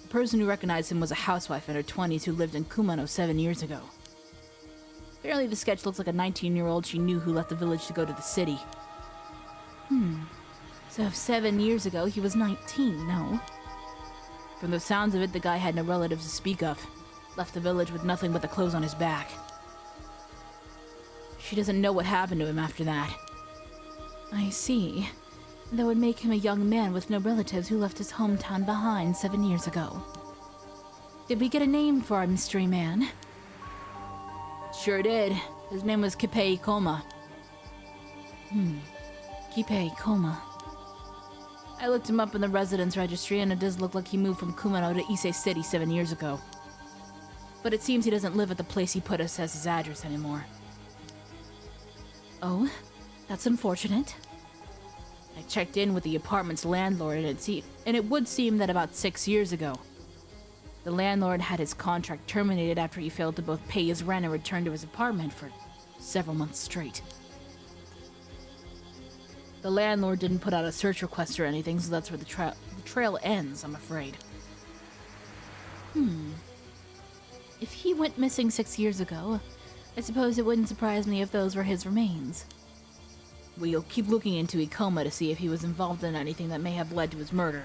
The person who recognized him was a housewife in her 20s who lived in Kumano 7 years ago. Apparently the sketch looks like a 19-year-old she knew who left the village to go to the city. So if 7 years ago he was 19, no? From the sounds of it, the guy had no relatives to speak of. Left the village with nothing but the clothes on his back. She doesn't know what happened to him after that. I see. That would make him a young man with no relatives who left his hometown behind 7 years ago. Did we get a name for our mystery man? Sure did. His name was Kipei Koma. Kipei Koma. I looked him up in the residence registry, and it does look like he moved from Kumano to Ise City 7 years ago. But it seems he doesn't live at the place he put us as his address anymore. Oh, that's unfortunate. I checked in with the apartment's landlord, and it would seem that about 6 years ago, the landlord had his contract terminated after he failed to both pay his rent and return to his apartment for several months straight. The landlord didn't put out a search request or anything, so that's where the trail ends, I'm afraid. If he went missing 6 years ago, I suppose it wouldn't surprise me if those were his remains. We'll keep looking into Ikoma to see if he was involved in anything that may have led to his murder.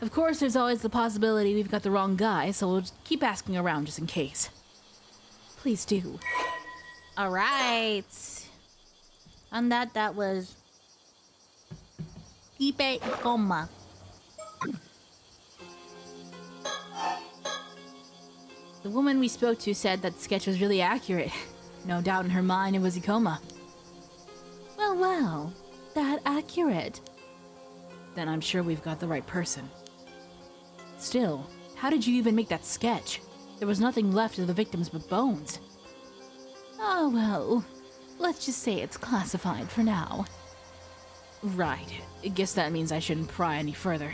Of course, there's always the possibility we've got the wrong guy, so we'll just keep asking around just in case. Please do. All right. On that was Kipe Ikoma. The woman we spoke to said that sketch was really accurate. No doubt in her mind it was Ikoma. Well, that accurate. Then I'm sure we've got the right person. Still, how did you even make that sketch? There was nothing left of the victims but bones. Oh, well, let's just say it's classified for now. Right. I guess that means I shouldn't pry any further.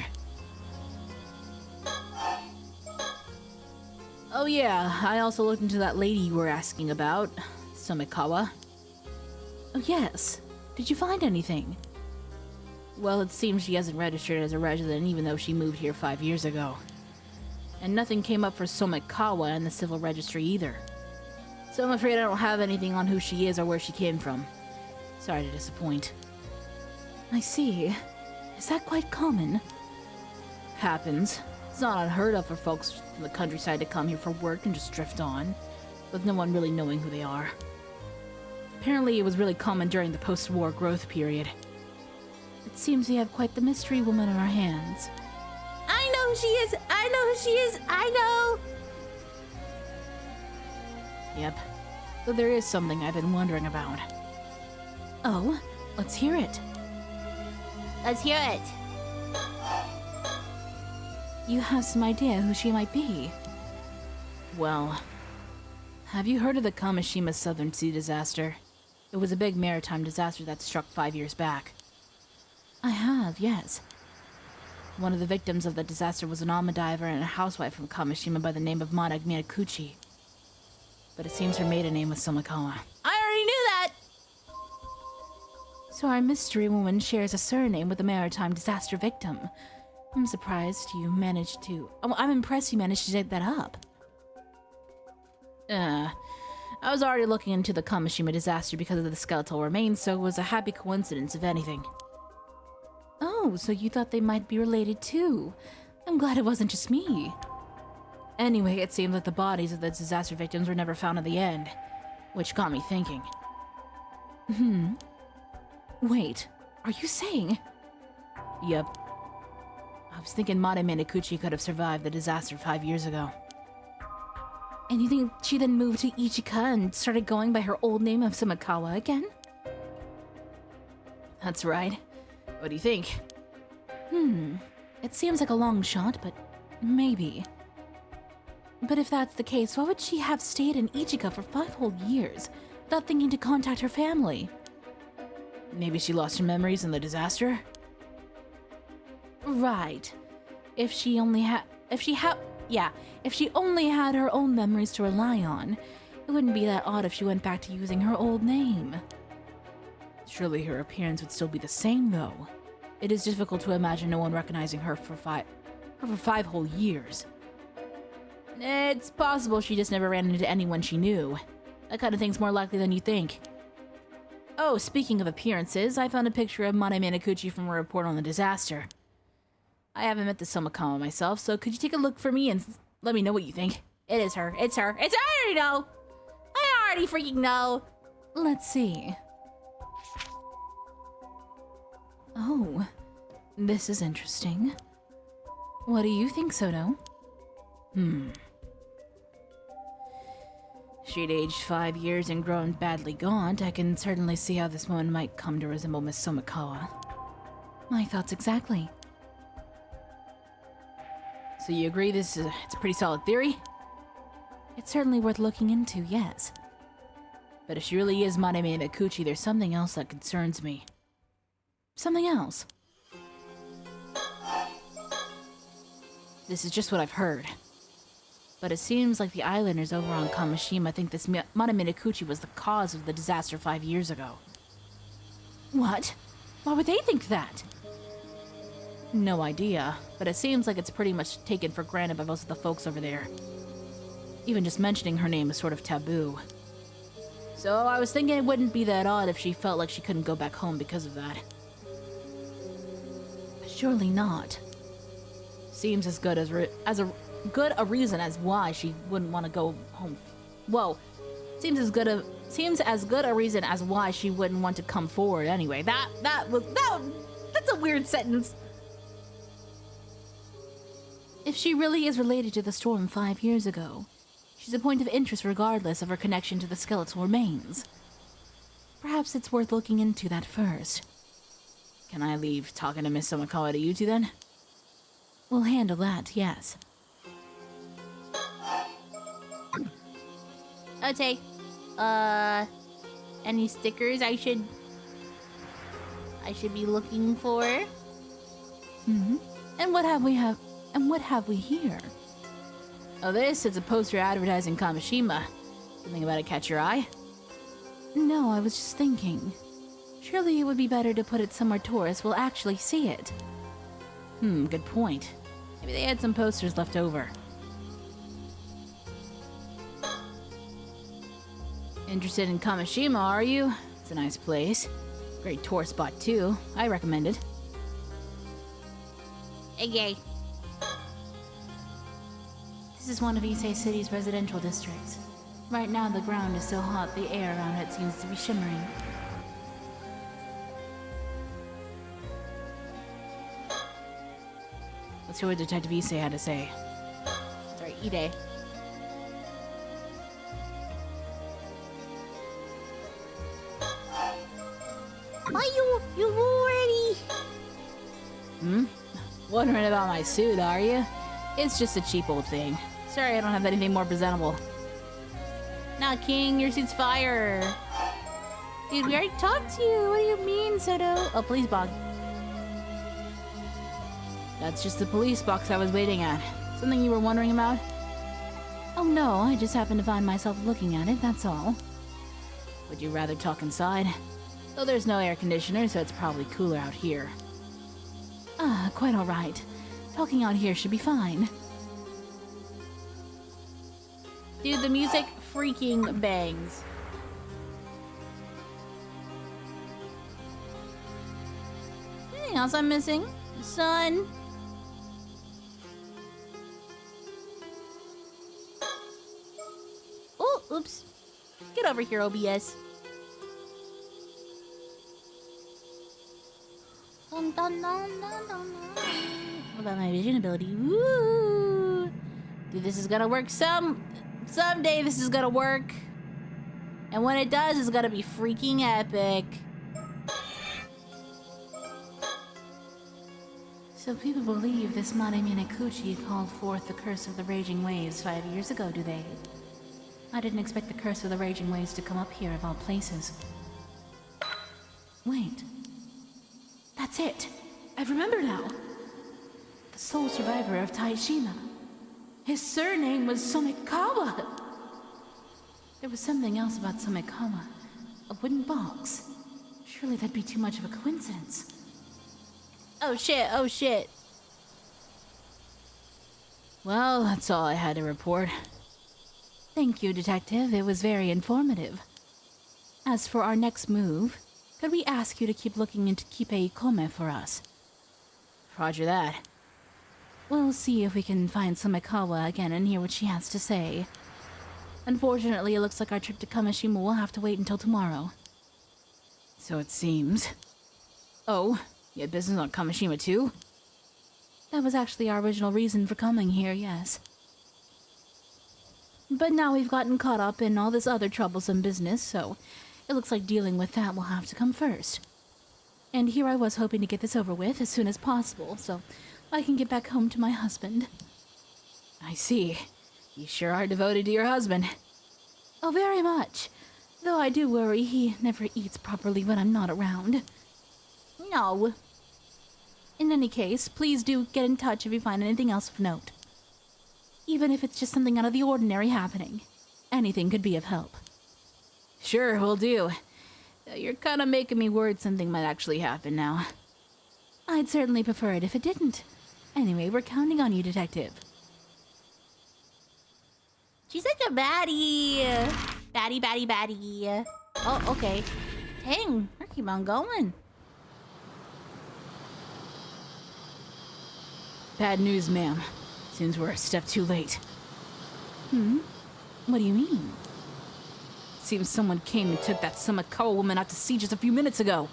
Oh yeah, I also looked into that lady you were asking about, Somikawa. Oh yes. Did you find anything? Well, it seems she hasn't registered as a resident even though she moved here 5 years ago. And nothing came up for Somikawa in the civil registry either. So I'm afraid I don't have anything on who she is or where she came from. Sorry to disappoint. I see. Is that quite common? Happens. It's not unheard of for folks from the countryside to come here for work and just drift on, with no one really knowing who they are. Apparently it was really common during the post-war growth period. It seems we have quite the mystery woman on our hands. I know who she is! I know who she is! I know! Yep. Though there is something I've been wondering about. Oh, let's hear it. Let's hear it. You have some idea who she might be? Well, have you heard of the Kamishima Southern Sea disaster? It was a big maritime disaster that struck 5 years back. I have, yes. One of the victims of the disaster was an alma diver and a housewife from Kamishima by the name of Mana Minakuchi. But it seems her maiden name was Somikawa. I already knew that! So our mystery woman shares a surname with the maritime disaster victim. I'm surprised you managed to... I'm impressed you managed to dig that up. I was already looking into the Kamishima disaster because of the skeletal remains, so it was a happy coincidence, if anything. Oh, so you thought they might be related too. I'm glad it wasn't just me. Anyway, it seemed that the bodies of the disaster victims were never found in the end, which got me thinking. Wait, are you saying? Yep. I was thinking Mana Minakuchi could have survived the disaster 5 years ago. And you think she then moved to Ichika and started going by her old name of Somikawa again? That's right. What do you think? It seems like a long shot, but maybe. But if that's the case, why would she have stayed in Ichika for 5 whole years without thinking to contact her family? Maybe she lost her memories in the disaster? Right. If she only had her own memories to rely on, it wouldn't be that odd if she went back to using her old name. Surely her appearance would still be the same, though. It is difficult to imagine no one recognizing her for 5 whole years. It's possible she just never ran into anyone she knew. That kind of thing's more likely than you think. Oh, speaking of appearances, I found a picture of Mana Minakuchi from a report on the disaster. I haven't met the Somikawa myself, so could you take a look for me and let me know what you think? It is her. It's her. I already know. I already freaking know. Let's see. Oh, this is interesting. What do you think, Sono? She'd aged 5 years and grown badly gaunt. I can certainly see how this woman might come to resemble Miss Somikawa. My thoughts exactly. So you agree it's a pretty solid theory? It's certainly worth looking into, yes. But if she really is Mana Minakuchi, there's something else that concerns me. Something else? This is just what I've heard. But it seems like the islanders over on Kamishima think this Mana Minakuchi was the cause of the disaster 5 years ago. What? Why would they think that? No idea, but it seems like it's pretty much taken for granted by most of the folks over there. Even just mentioning her name is sort of taboo. So I was thinking it wouldn't be that odd if she felt like she couldn't go back home because of that. But surely not. Seems as good as good a reason as why she wouldn't want to go home. Whoa. Seems as good a reason as why she wouldn't want to come forward anyway. That's a weird sentence. If she really is related to the storm 5 years ago, she's a point of interest regardless of her connection to the skeletal remains. Perhaps it's worth looking into that first. Can I leave talking to Miss Somikawa to you two then? We'll handle that, yes. Okay. Any stickers I should be looking for? Mm-hmm. And what have we here? Oh, this is a poster advertising Kamishima. Something about it catch your eye? No, I was just thinking. Surely it would be better to put it somewhere tourists will actually see it. Good point. Maybe they had some posters left over. Interested in Kamishima, are you? It's a nice place. Great tour spot, too. I recommend it. Okay. This is one of Issei City's residential districts. Right now, the ground is so hot, the air around it seems to be shimmering. Let's hear what Detective Issei had to say. Sorry, Ide. You've already... Wondering about my suit, are you? It's just a cheap old thing. Sorry I don't have anything more presentable. Nah, King, your suit's fire. Dude, we already talked to you. What do you mean, Soto? Oh, police box. That's just the police box I was waiting at. Something you were wondering about? Oh no, I just happened to find myself looking at it, that's all. Would you rather talk inside? Though there's no air conditioner, so it's probably cooler out here. Ah, quite alright. Talking out here should be fine. Dude, the music freaking bangs. Anything else I'm missing? Sun? Oh, oops. Get over here, OBS. Dun, dun, dun, dun, dun, dun. What about my vision ability? Woo! Dude, this is gonna work someday this is gonna work. And when it does, it's gonna be freaking epic. So people believe this Mare Minakuchi called forth the curse of the raging waves 5 years ago, do they? I didn't expect the curse of the raging waves to come up here of all places. Wait. That's it! I remember now! The sole survivor of Taishima. His surname was Somikawa! There was something else about Somikawa. A wooden box. Surely that'd be too much of a coincidence. Oh shit, oh shit. Well, that's all I had to report. Thank you, Detective. It was very informative. As for our next move, could we ask you to keep looking into Kipe Ikome for us? Roger that. We'll see if we can find Somikawa again and hear what she has to say. Unfortunately, it looks like our trip to Kamishima will have to wait until tomorrow. So it seems. Oh, you had business on Kamishima too? That was actually our original reason for coming here, yes. But now we've gotten caught up in all this other troublesome business, so it looks like dealing with that will have to come first. And here I was hoping to get this over with as soon as possible, so I can get back home to my husband. I see. You sure are devoted to your husband. Oh, very much. Though I do worry he never eats properly when I'm not around. No. In any case, please do get in touch if you find anything else of note. Even if it's just something out of the ordinary happening. Anything could be of help. Sure, will do. You're kind of making me worried something might actually happen now. I'd certainly prefer it if it didn't. Anyway, we're counting on you, Detective. She's like a baddie. Batty, batty, batty. Oh, okay. Dang, I keep on going. Bad news, ma'am. Seems we're a step too late. What do you mean? Seems someone came and took that Sumikawa woman out to sea just a few minutes ago.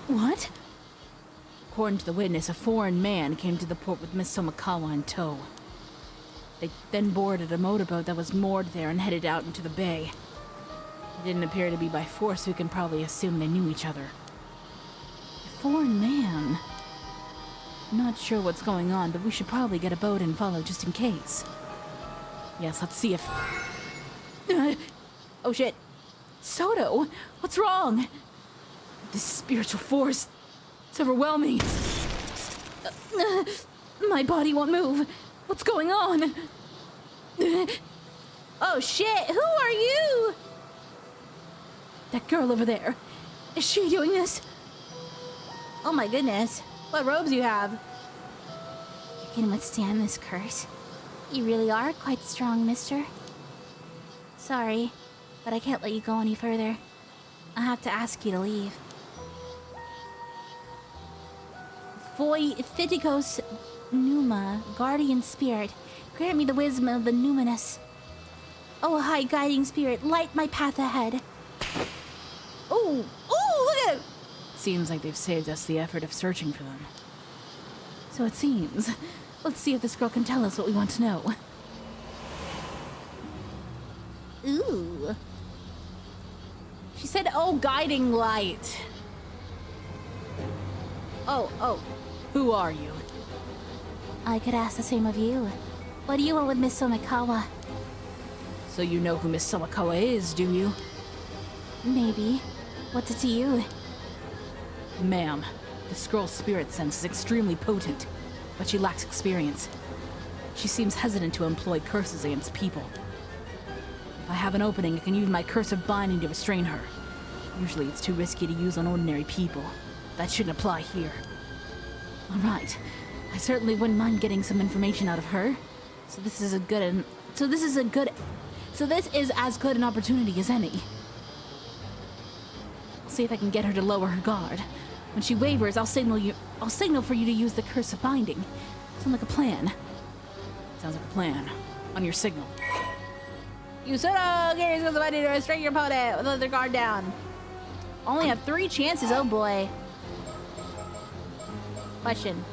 What? According to the witness, a foreign man came to the port with Miss Sumikawa in tow. They then boarded a motorboat that was moored there and headed out into the bay. It didn't appear to be by force, so we can probably assume they knew each other. A foreign man? Not sure what's going on, but we should probably get a boat and follow just in case. Yes, let's see if... Oh shit. Soto, what's wrong? This spiritual force, it's overwhelming. My body won't move. What's going on? Oh shit, who are you? That girl over there. Is she doing this? Oh my goodness. What robes you have? You can withstand this curse. You really are quite strong, mister. Sorry, but I can't let you go any further. I have to ask you to leave. Voi Thithikos Numa, guardian spirit, grant me the wisdom of the numinous. Oh, high guiding spirit, light my path ahead. Oh, look at it! Seems like they've saved us the effort of searching for them. So it seems. Let's see if this girl can tell us what we want to know. Ooh. She said, oh, guiding light. Oh. Who are you? I could ask the same of you. What do you want with Miss Sumikawa? So you know who Miss Sumikawa is, do you? Maybe. What's it to you? Ma'am, this girl's spirit sense is extremely potent, but she lacks experience. She seems hesitant to employ curses against people. If I have an opening, I can use my curse of binding to restrain her. Usually it's too risky to use on ordinary people. That shouldn't apply here. Alright, I certainly wouldn't mind getting some information out of her. So this is as good an opportunity as any. I'll see if I can get her to lower her guard. When she wavers, I'll signal for you to use the curse of binding. Sounds like a plan. Sounds like a plan. On your signal. Yusoto carries goes about to restrain your opponent with their guard down. Only have 3 chances, oh boy. Question.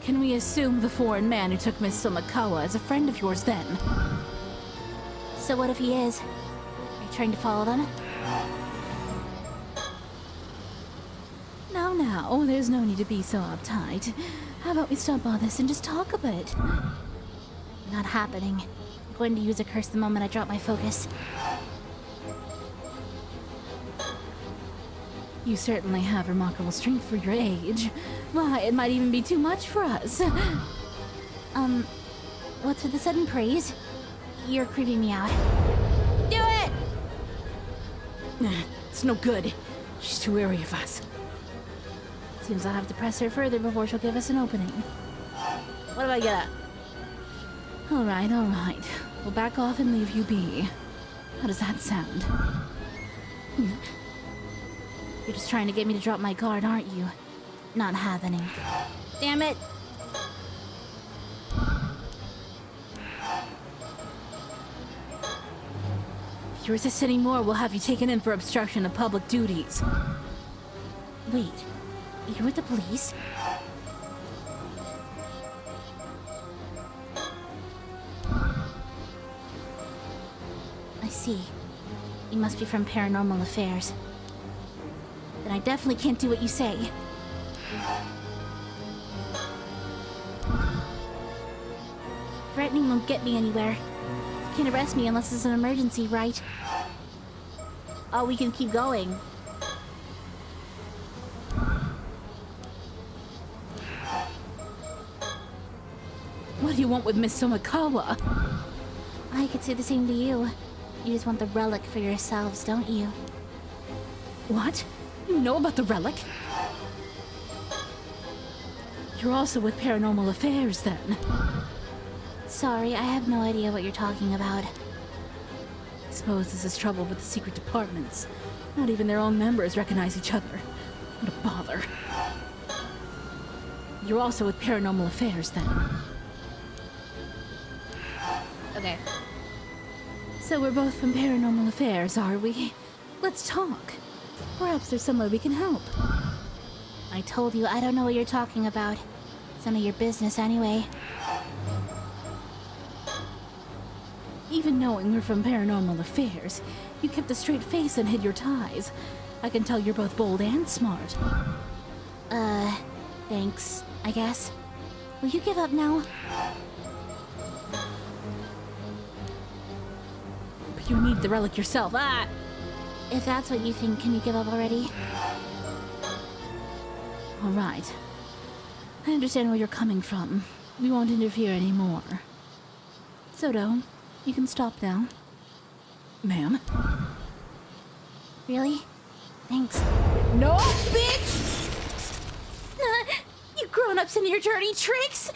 Can we assume the foreign man who took Miss Sumikawa is a friend of yours then? So what if he is? Are you trying to follow them? Now, there's no need to be so uptight. How about we stop all this and just talk a bit? Not happening. I'm going to use a curse the moment I drop my focus. You certainly have remarkable strength for your age. Why, it might even be too much for us. What's with the sudden praise? You're creeping me out. Do it! It's no good. She's too wary of us. Seems I'll have to press her further before she'll give us an opening. What do I get at? Alright. We'll back off and leave you be. How does that sound? You're just trying to get me to drop my guard, aren't you? Not happening. Damn it! If you resist anymore, we'll have you taken in for obstruction of public duties. Wait, you're with the police? I see. You must be from Paranormal Affairs. Then I definitely can't do what you say. Threatening won't get me anywhere. You can't arrest me unless it's an emergency, right? Oh, we can keep going. What do you want with Miss Sumikawa? I could say the same to you. You just want the relic for yourselves, don't you? What? You know about the relic? You're also with Paranormal Affairs, then? Sorry, I have no idea what you're talking about. I suppose this is trouble with the secret departments. Not even their own members recognize each other. What a bother. You're also with Paranormal Affairs, then? Okay. So we're both from Paranormal Affairs, are we? Let's talk. Perhaps there's some way we can help. I told you I don't know what you're talking about. It's none of your business anyway. Even knowing we're from Paranormal Affairs, you kept a straight face and hid your ties. I can tell you're both bold and smart. Thanks, I guess. Will you give up now? But you need the relic yourself. Ah! If that's what you think, can you give up already? All right. I understand where you're coming from. We won't interfere anymore. Soto, you can stop now. Ma'am? Really? Thanks. No, bitch! You grown-ups and your dirty tricks!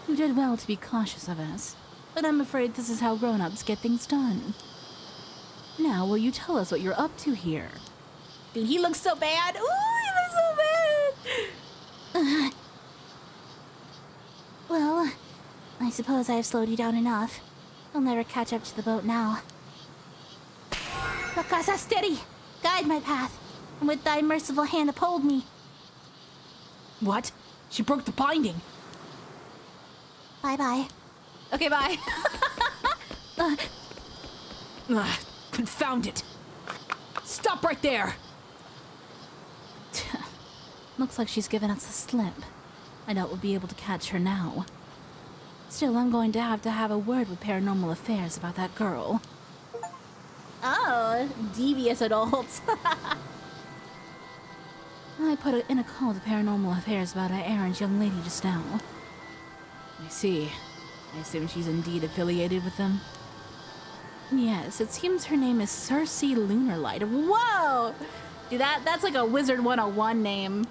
You did well to be cautious of us, but I'm afraid this is how grown-ups get things done. Now, will you tell us what you're up to here? Dude, he looks so bad. Ooh, he looks so bad. Well, I suppose I've slowed you down enough. You'll never catch up to the boat now. La casa steady! Guide my path, and with thy merciful hand uphold me. What? She broke the binding. Bye-bye. Okay, bye. Confound it. Stop right there. Looks like she's given us a slip. I doubt we'll be able to catch her now. Still, I'm going to have a word with Paranormal Affairs about that girl. Oh, devious adults. I put in a call to Paranormal Affairs about an errand young lady just now. I see. I assume she's indeed affiliated with them? Yes, it seems her name is Cersei Lunarlight. Whoa! Dude, that's like a Wizard 101 name.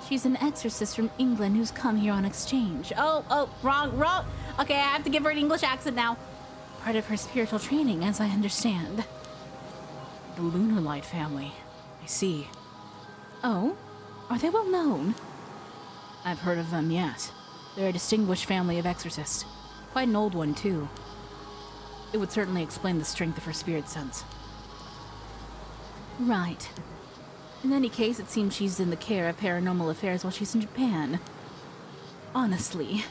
She's an exorcist from England who's come here on exchange. Oh, wrong. Okay, I have to give her an English accent now. Part of her spiritual training, as I understand. The Lunarlight family. I see. Oh? Are they well known? I've heard of them, yes. They're a distinguished family of exorcists. Quite an old one, too. It would certainly explain the strength of her spirit sense. Right. In any case, it seems she's in the care of Paranormal Affairs while she's in Japan. Honestly,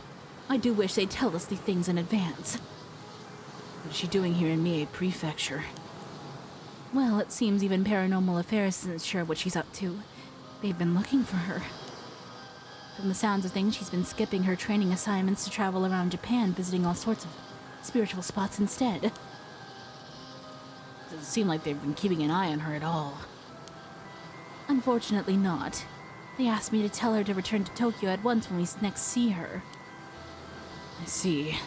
I do wish they'd tell us these things in advance. What is she doing here in Mie Prefecture? Well, it seems even Paranormal Affairs isn't sure what she's up to. They've been looking for her. From the sounds of things, she's been skipping her training assignments to travel around Japan, visiting all sorts of spiritual spots instead. Doesn't seem like they've been keeping an eye on her at all. Unfortunately not. They asked me to tell her to return to Tokyo at once when we next see her. I see.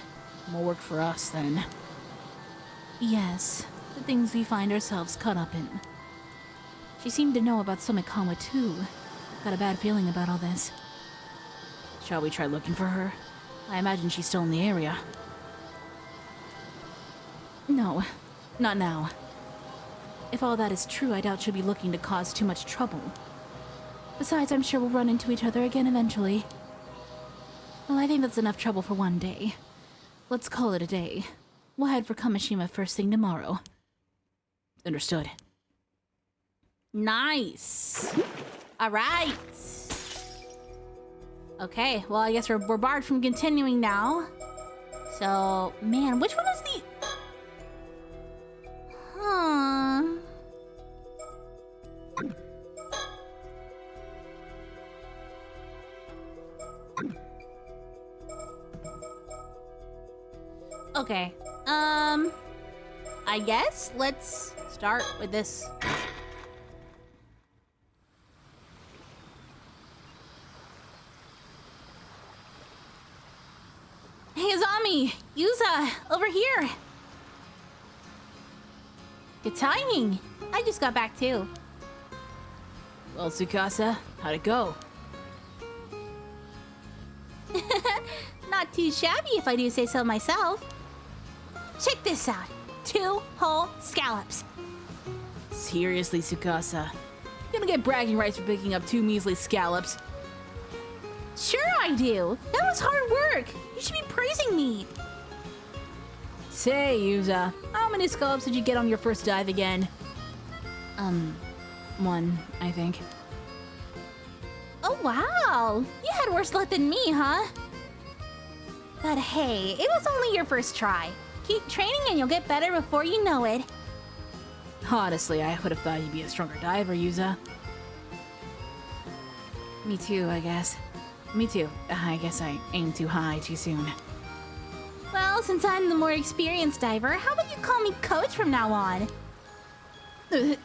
More work for us, then. Yes, the things we find ourselves caught up in. She seemed to know about Somikawa too. Got a bad feeling about all this. Shall we try looking for her? I imagine she's still in the area. No, not now. If all that is true, I doubt she'll be looking to cause too much trouble. Besides, I'm sure we'll run into each other again eventually. Well, I think that's enough trouble for one day. Let's call it a day. We'll head for Kamishima first thing tomorrow. Understood. Nice. All right. Okay, well, I guess we're barred from continuing now. So, man, which one is the... Huh. Okay. I guess let's start with this. Hey, Azami! Yuza! Over here! Good timing! I just got back too. Well, Tsukasa, how'd it go? not too shabby if I do say so myself. Check this out. 2 whole scallops. Seriously, Tsukasa. You're gonna get bragging rights for picking up 2 measly scallops. Sure I do. That was hard work. You should be praising me. Say, Yuza, how many scallops did you get on your first dive again? 1, I think. Oh, wow. You had worse luck than me, huh? But hey, it was only your first try. Keep training and you'll get better before you know it. Honestly, I would have thought you'd be a stronger diver, Yuza. Me too, I guess. Me too. I guess I aimed too high too soon. Well, since I'm the more experienced diver, how about you call me coach from now on? To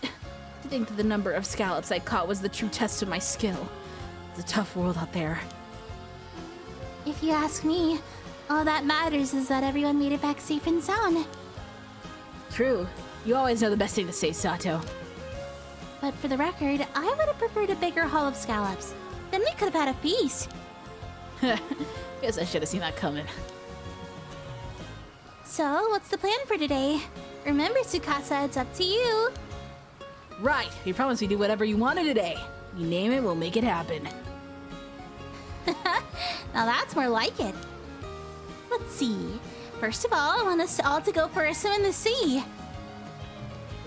think that the number of scallops I caught was the true test of my skill. It's a tough world out there. If you ask me, all that matters is that everyone made it back safe and sound. True. You always know the best thing to say, Sato. But for the record, I would have preferred a bigger haul of scallops. Then we could have had a feast. Guess I should have seen that coming. So, what's the plan for today? Remember, Tsukasa, it's up to you. Right. We promised we'd do whatever you wanted today. You name it, we'll make it happen. Now that's more like it. Let's see. First of all, I want us all to go for a swim in the sea.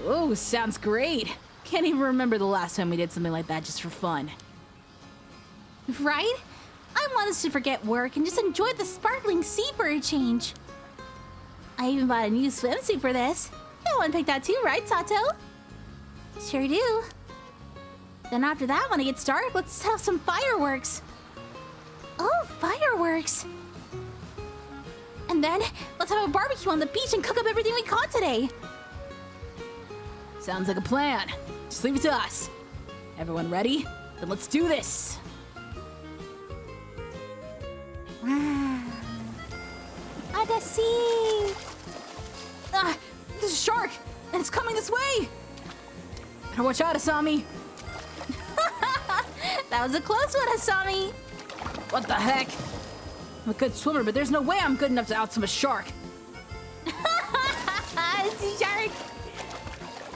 Oh, sounds great. Can't even remember the last time we did something like that just for fun. Right? I want us to forget work and just enjoy the sparkling sea for a change. I even bought a new swimsuit for this. You want to pick that too, right, Sato? Sure do. Then after that, when it gets dark, let's have some fireworks. Oh, fireworks. And then, let's have a barbecue on the beach and cook up everything we caught today. Sounds like a plan. Just leave it to us. Everyone ready? Then let's do this. At the sea. Ah, there's a shark, and it's coming this way. Better watch out, Asami. That was a close one, Asami. What the heck? I'm a good swimmer, but there's no way I'm good enough to outswim a shark. It's a shark.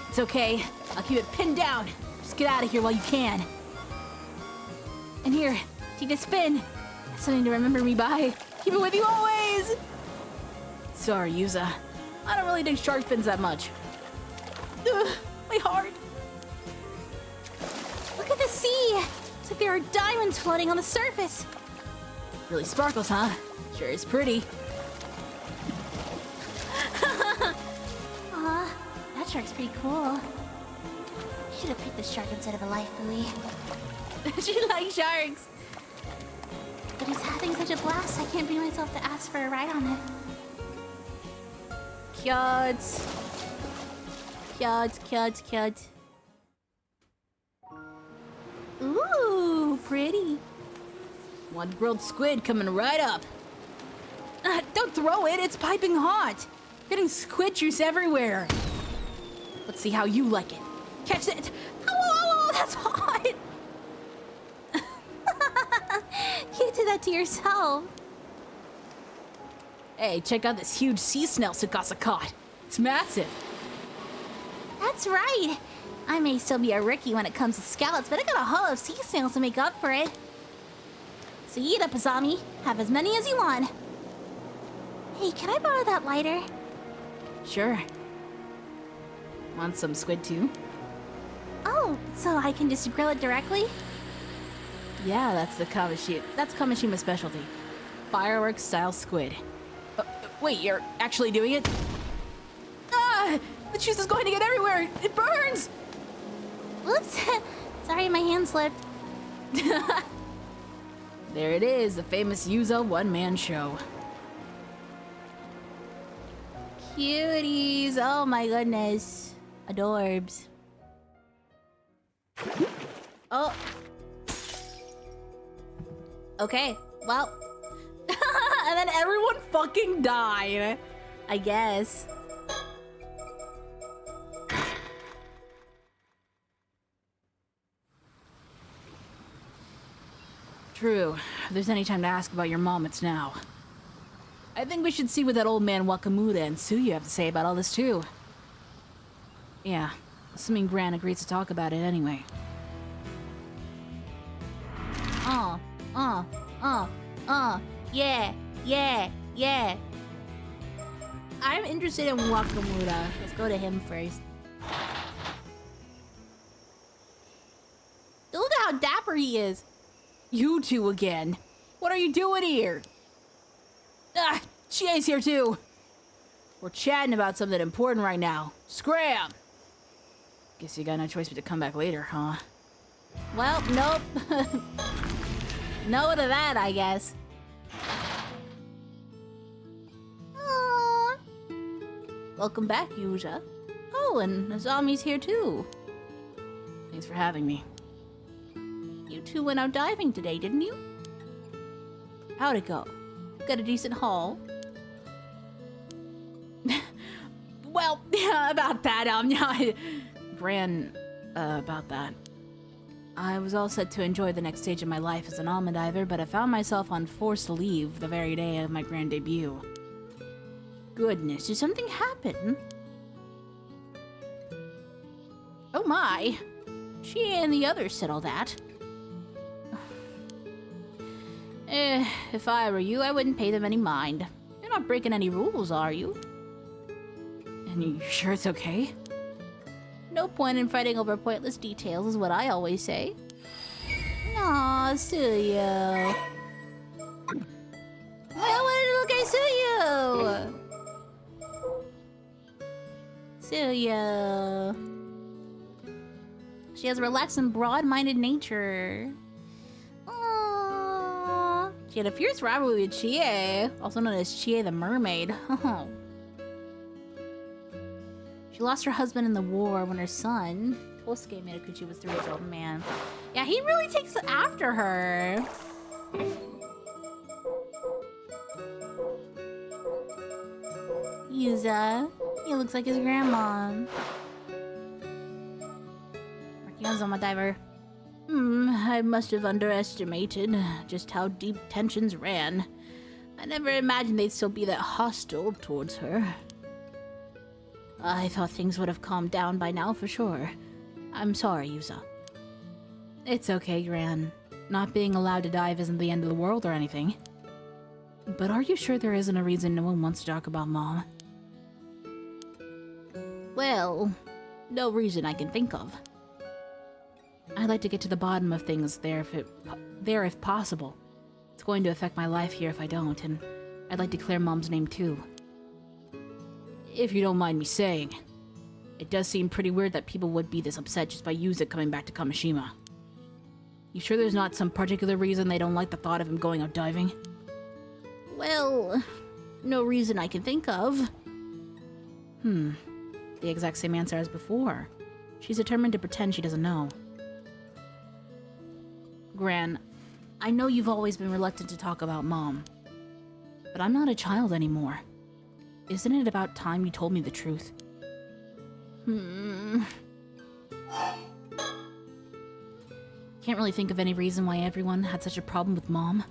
It's okay. I'll keep it pinned down. Just get out of here while you can. And here, take this fin. That's something to remember me by. Keep it with you always. Sorry, Yuza. I don't really dig shark fins that much. Ugh, my heart. Look at the sea. It's like there are diamonds floating on the surface. Really sparkles, huh? Sure is pretty. Aw, that shark's pretty cool. Should have picked the shark instead of a life buoy. She likes sharks. But he's having such a blast, I can't bring myself to ask for a ride on it. Cute. Cute, cute, cute. Ooh, pretty. One grilled squid coming right up. Don't throw it, it's piping hot. Getting squid juice everywhere. Let's see how you like it. Catch it. Oh, that's hot. You did that to yourself. Hey, check out this huge sea snail Tsukasa caught. It's massive. That's right. I may still be a rookie when it comes to scallops, but I got a haul of sea snails to make up for it. So eat up, Azami. Have as many as you want. Hey, can I borrow that lighter? Sure. Want some squid too? Oh, so I can just grill it directly? Yeah, that's Kamishima specialty. Fireworks style squid. Wait, you're actually doing it? Ah! The juice is going to get everywhere! It burns! Whoops. Sorry, my hand slipped. There it is, the famous Yuza one-man show. Cuties. Oh my goodness. Adorbs. Oh. Okay, well. And then everyone fucking died. I guess. True. If there's any time to ask about your mom, it's now. I think we should see what that old man Wakamuda and Suyu have to say about all this, too. Yeah, assuming Gran agrees to talk about it anyway. Yeah. I'm interested in Wakamuda. Let's go to him first. Look at how dapper he is. You two again. What are you doing here? Ah, Chie's here too. We're chatting about something important right now. Scram! Guess you got no choice but to come back later, huh? Well, nope. No to that, I guess. Aww. Welcome back, Yuja. Oh, and Azami's here too. Thanks for having me. You two went out diving today, didn't you? How'd it go? Got a decent haul? Well, yeah, about that, yeah, Gran, about that. I was all set to enjoy the next stage of my life as an almond diver, but I found myself on forced leave the very day of my grand debut. Goodness, did something happen? Oh my! She and the others said all that. If I were you, I wouldn't pay them any mind. You're not breaking any rules, are you? And you sure it's okay? No point in fighting over pointless details is what I always say. Aw, Suyo. Well, what did little guy Suyo? Suyo. She has a relaxed and broad-minded nature. Aww. She had a fierce rivalry with Chie, also known as Chie the Mermaid. She lost her husband in the war when her son, Kosuke Minakuchi, was 3 years old. Man. Yeah, he really takes after her. Yuza. He looks like his grandma. Marquinhos diver. I must have underestimated just how deep tensions ran. I never imagined they'd still be that hostile towards her. I thought things would have calmed down by now for sure. I'm sorry, Yuza. It's okay, Gran. Not being allowed to dive isn't the end of the world or anything. But are you sure there isn't a reason no one wants to talk about Mom? Well, no reason I can think of. I'd like to get to the bottom of things there if possible. It's going to affect my life here if I don't, and I'd like to clear Mom's name too. If you don't mind me saying, it does seem pretty weird that people would be this upset just by Yuza coming back to Kamishima. You sure there's not some particular reason they don't like the thought of him going out diving? Well, no reason I can think of. The exact same answer as before. She's determined to pretend she doesn't know. Gran, I know you've always been reluctant to talk about Mom, but I'm not a child anymore. Isn't it about time you told me the truth? Can't really think of any reason why everyone had such a problem with Mom.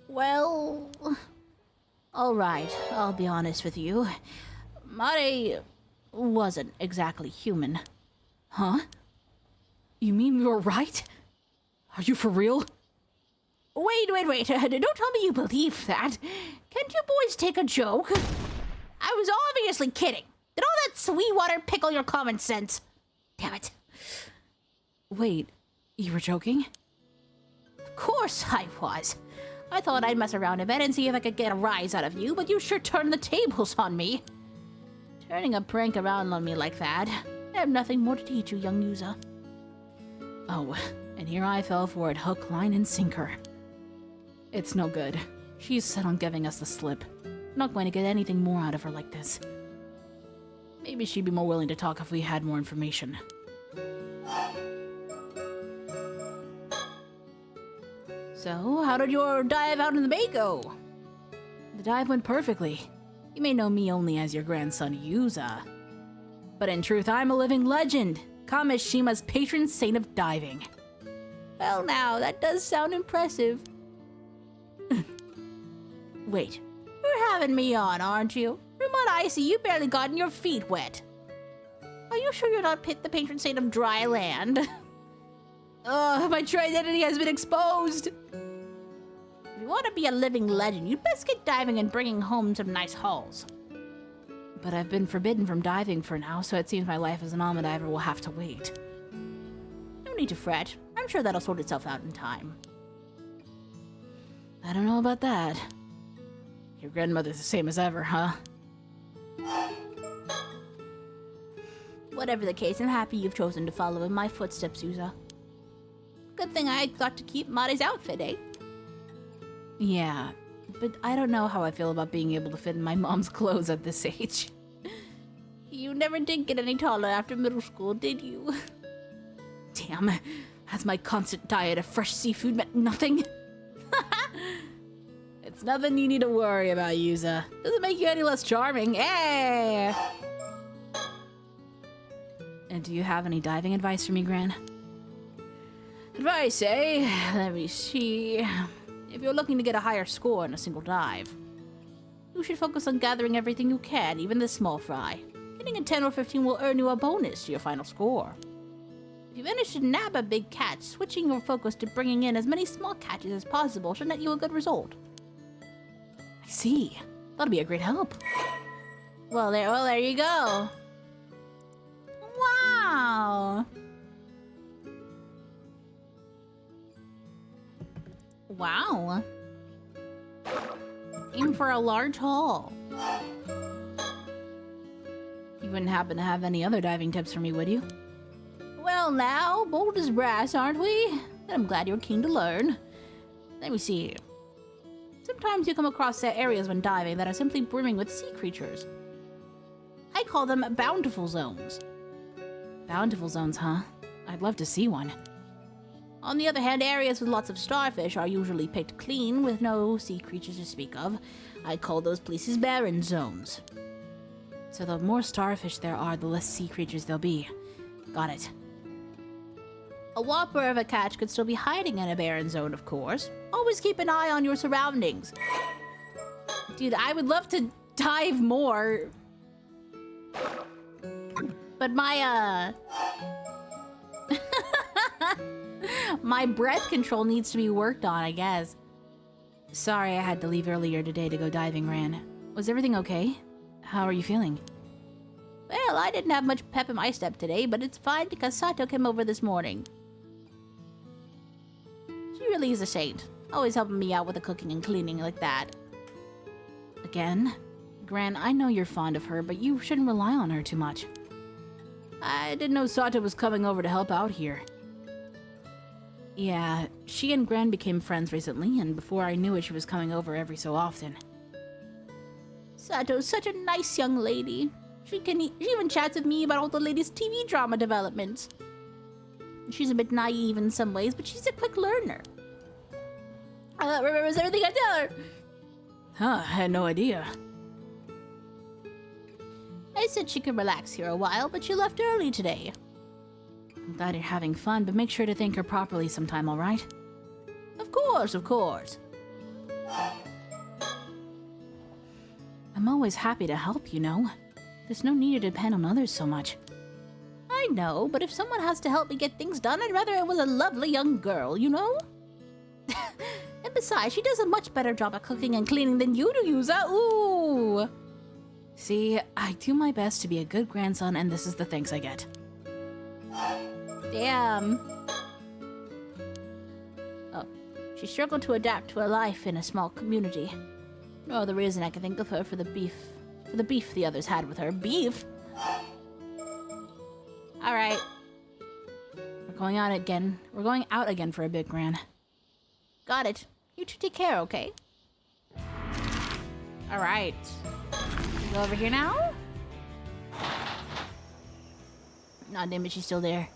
Well, alright, I'll be honest with you. Mare wasn't exactly human. Huh? You mean you were right? Are you for real? Wait. Don't tell me you believe that. Can't you boys take a joke? I was obviously kidding. Did all that sweet water pickle your common sense? Damn it. Wait, you were joking? Of course I was. I thought I'd mess around a bit and see if I could get a rise out of you, but you sure turned the tables on me. Turning a prank around on me like that. I have nothing more to teach you, young Yuza. Oh, and here I fell for it hook, line, and sinker. It's no good. She's set on giving us the slip. Not going to get anything more out of her like this. Maybe she'd be more willing to talk if we had more information. So, how did your dive out in the bay go? The dive went perfectly. You may know me only as your grandson Yuza. But in truth, I'm a living legend. Kamishima's patron saint of diving. Well now, that does sound impressive. Wait, You're having me on, aren't you? From what I see, you barely gotten your feet wet. Are you sure you're not the patron saint of dry land? Ugh, my true identity has been exposed. If you want to be a living legend, you'd best get diving and bringing home some nice hauls. But I've been forbidden from diving for now, so it seems my life as an alma diver will have to wait. No need to fret. I'm sure that'll sort itself out in time. I don't know about that. Your grandmother's the same as ever, huh? Whatever the case, I'm happy you've chosen to follow in my footsteps, Yuza. Good thing I got to keep Mari's outfit, eh? Yeah, but I don't know how I feel about being able to fit in my mom's clothes at this age. You never did get any taller after middle school, did you? Damn, has my constant diet of fresh seafood meant nothing? It's nothing you need to worry about, Yuza. Doesn't make you any less charming. Hey! And do you have any diving advice for me, Gran? Advice, eh? Let me see. If you're looking to get a higher score in a single dive, you should focus on gathering everything you can, even the small fry. Getting a 10 or 15 will earn you a bonus to your final score. If you manage to nab a big catch, switching your focus to bringing in as many small catches as possible should net you a good result. I see. That'll be a great help. Well, there you go. Wow. Wow. Aim for a large haul. You wouldn't happen to have any other diving tips for me, would you? Well now, bold as brass, aren't we? And I'm glad you're keen to learn. Let me see. Sometimes you come across areas when diving that are simply brimming with sea creatures. I call them bountiful zones. Bountiful zones, huh? I'd love to see one. On the other hand, areas with lots of starfish are usually picked clean with no sea creatures to speak of. I call those places barren zones. So the more starfish there are, the less sea creatures there'll be. Got it. A whopper of a catch could still be hiding in a barren zone, of course. Always keep an eye on your surroundings. Dude, I would love to dive more. But my, my breath control needs to be worked on, I guess. Sorry I had to leave earlier today to go diving, Ran. Was everything okay? How are you feeling? Well, I didn't have much pep in my step today, but it's fine because Sato came over this morning. She really is a saint. Always helping me out with the cooking and cleaning like that. Again? Gran, I know you're fond of her, but you shouldn't rely on her too much. I didn't know Sato was coming over to help out here. Yeah, she and Gran became friends recently, and before I knew it, she was coming over every so often. Sato's such a nice young lady. She even chats with me about all the latest TV drama developments. She's a bit naive in some ways, but she's a quick learner. Remembers everything I tell her. Huh, I had no idea. I said she could relax here a while, but she left early today. I'm glad you're having fun, but make sure to thank her properly sometime, alright? Of course, of course. I'm always happy to help, you know. There's no need to depend on others so much. I know, but if someone has to help me get things done, I'd rather it was a lovely young girl, you know? And besides, she does a much better job at cooking and cleaning than you do, Yuza. Ooh! See, I do my best to be a good grandson, and this is the thanks I get. Damn. Oh, she struggled to adapt to a life in a small community. No other reason I can think of her for the beef the others had with her. Beef? Alright. We're going out again for a bit, Gran. Got it. You two take care, okay? Alright. Go over here now? Nah, damn it, she's still there.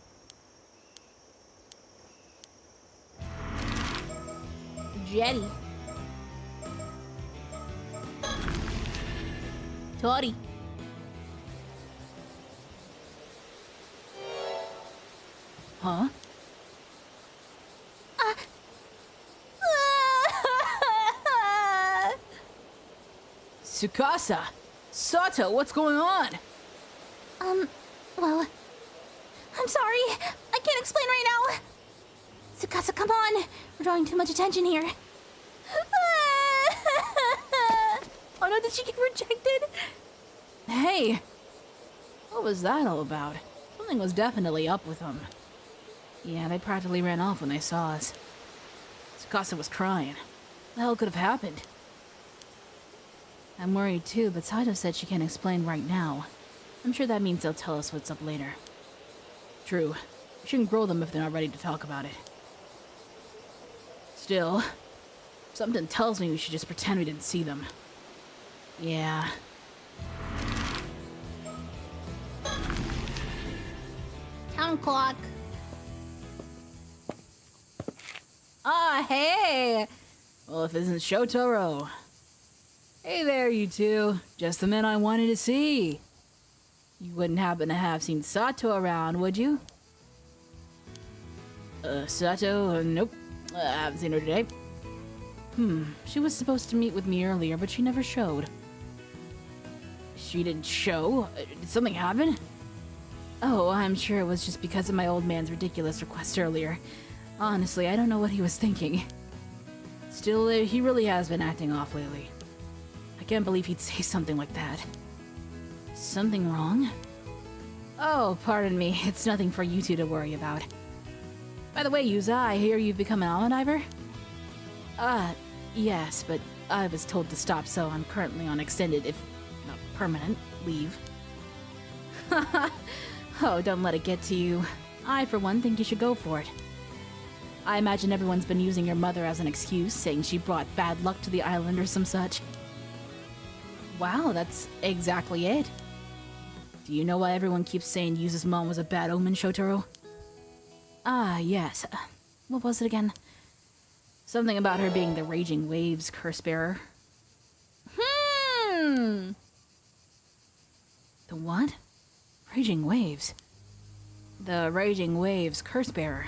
Jetty. Tori. Huh? Tsukasa! Sato, what's going on? Well, I'm sorry. I can't explain right now. Tsukasa, come on. We're drawing too much attention here. Oh no, did she get rejected? Hey! What was that all about? Something was definitely up with them. Yeah, they practically ran off when they saw us. Tsukasa was crying. What the hell could have happened? I'm worried too, but Sato said she can't explain right now. I'm sure that means they'll tell us what's up later. True. We shouldn't grow them if they're not ready to talk about it. Still, something tells me we should just pretend we didn't see them. Yeah. Town clock. Ah, hey! Well, if it isn't Shotaro. Hey there, you two. Just the men I wanted to see. You wouldn't happen to have seen Sato around, would you? Sato? Nope. I haven't seen her today. She was supposed to meet with me earlier, but she never showed. She didn't show? Did something happen? Oh, I'm sure it was just because of my old man's ridiculous request earlier. Honestly, I don't know what he was thinking. Still, he really has been acting off lately. I can't believe he'd say something like that. Something wrong? Oh, pardon me. It's nothing for you two to worry about. By the way, Yuza, I hear you've become an almond diver? Yes, but I was told to stop, so I'm currently on extended, if not permanent, leave. Oh, don't let it get to you. I, for one, think you should go for it. I imagine everyone's been using your mother as an excuse, saying she brought bad luck to the island or some such. Wow, that's exactly it. Do you know why everyone keeps saying Yuza's mom was a bad omen, Shotaro? Ah, yes. What was it again? Something about her being the Raging Waves curse bearer. The what? Raging Waves? The Raging Waves curse bearer.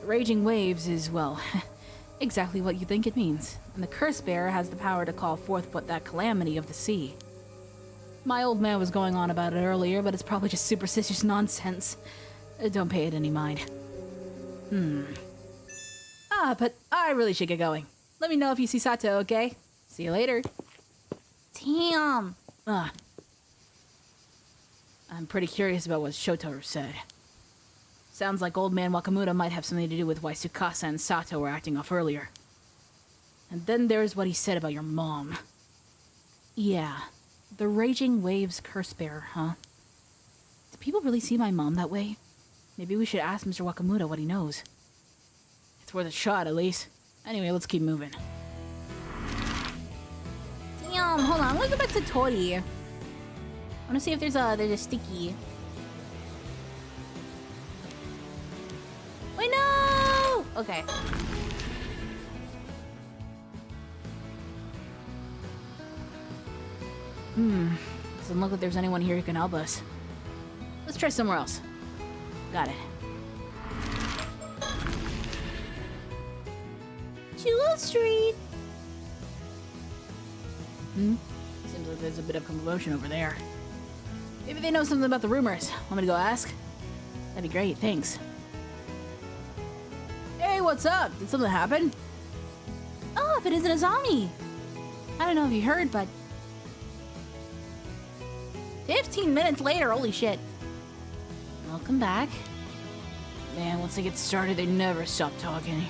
Raging Waves is, well, exactly what you think it means. And the curse bearer has the power to call forth that calamity of the sea. My old man was going on about it earlier, but it's probably just superstitious nonsense. Don't pay it any mind. But I really should get going. Let me know if you see Sato, okay? See you later. Damn. I'm pretty curious about what Shotaro said. Sounds like old man Wakamuta might have something to do with why Tsukasa and Sato were acting off earlier. And then there's what he said about your mom. Yeah, the Raging Waves curse bearer, huh? Do people really see my mom that way? Maybe we should ask Mr. Wakamuta what he knows. It's worth a shot, at least. Anyway, let's keep moving. Damn, hold on. I'm gonna go back to Tori. I wanna see if there's a sticky. Wait, no! Okay. Doesn't look like there's anyone here who can help us. Let's try somewhere else. Got it. Jewel Street. Seems like there's a bit of commotion over there. Maybe they know something about the rumors. Want me to go ask? That'd be great, thanks. Hey, what's up? Did something happen? Oh, if it isn't a zombie. I don't know if you heard, but 15 minutes later, holy shit. Welcome back. Man, once they get started, they never stop talking.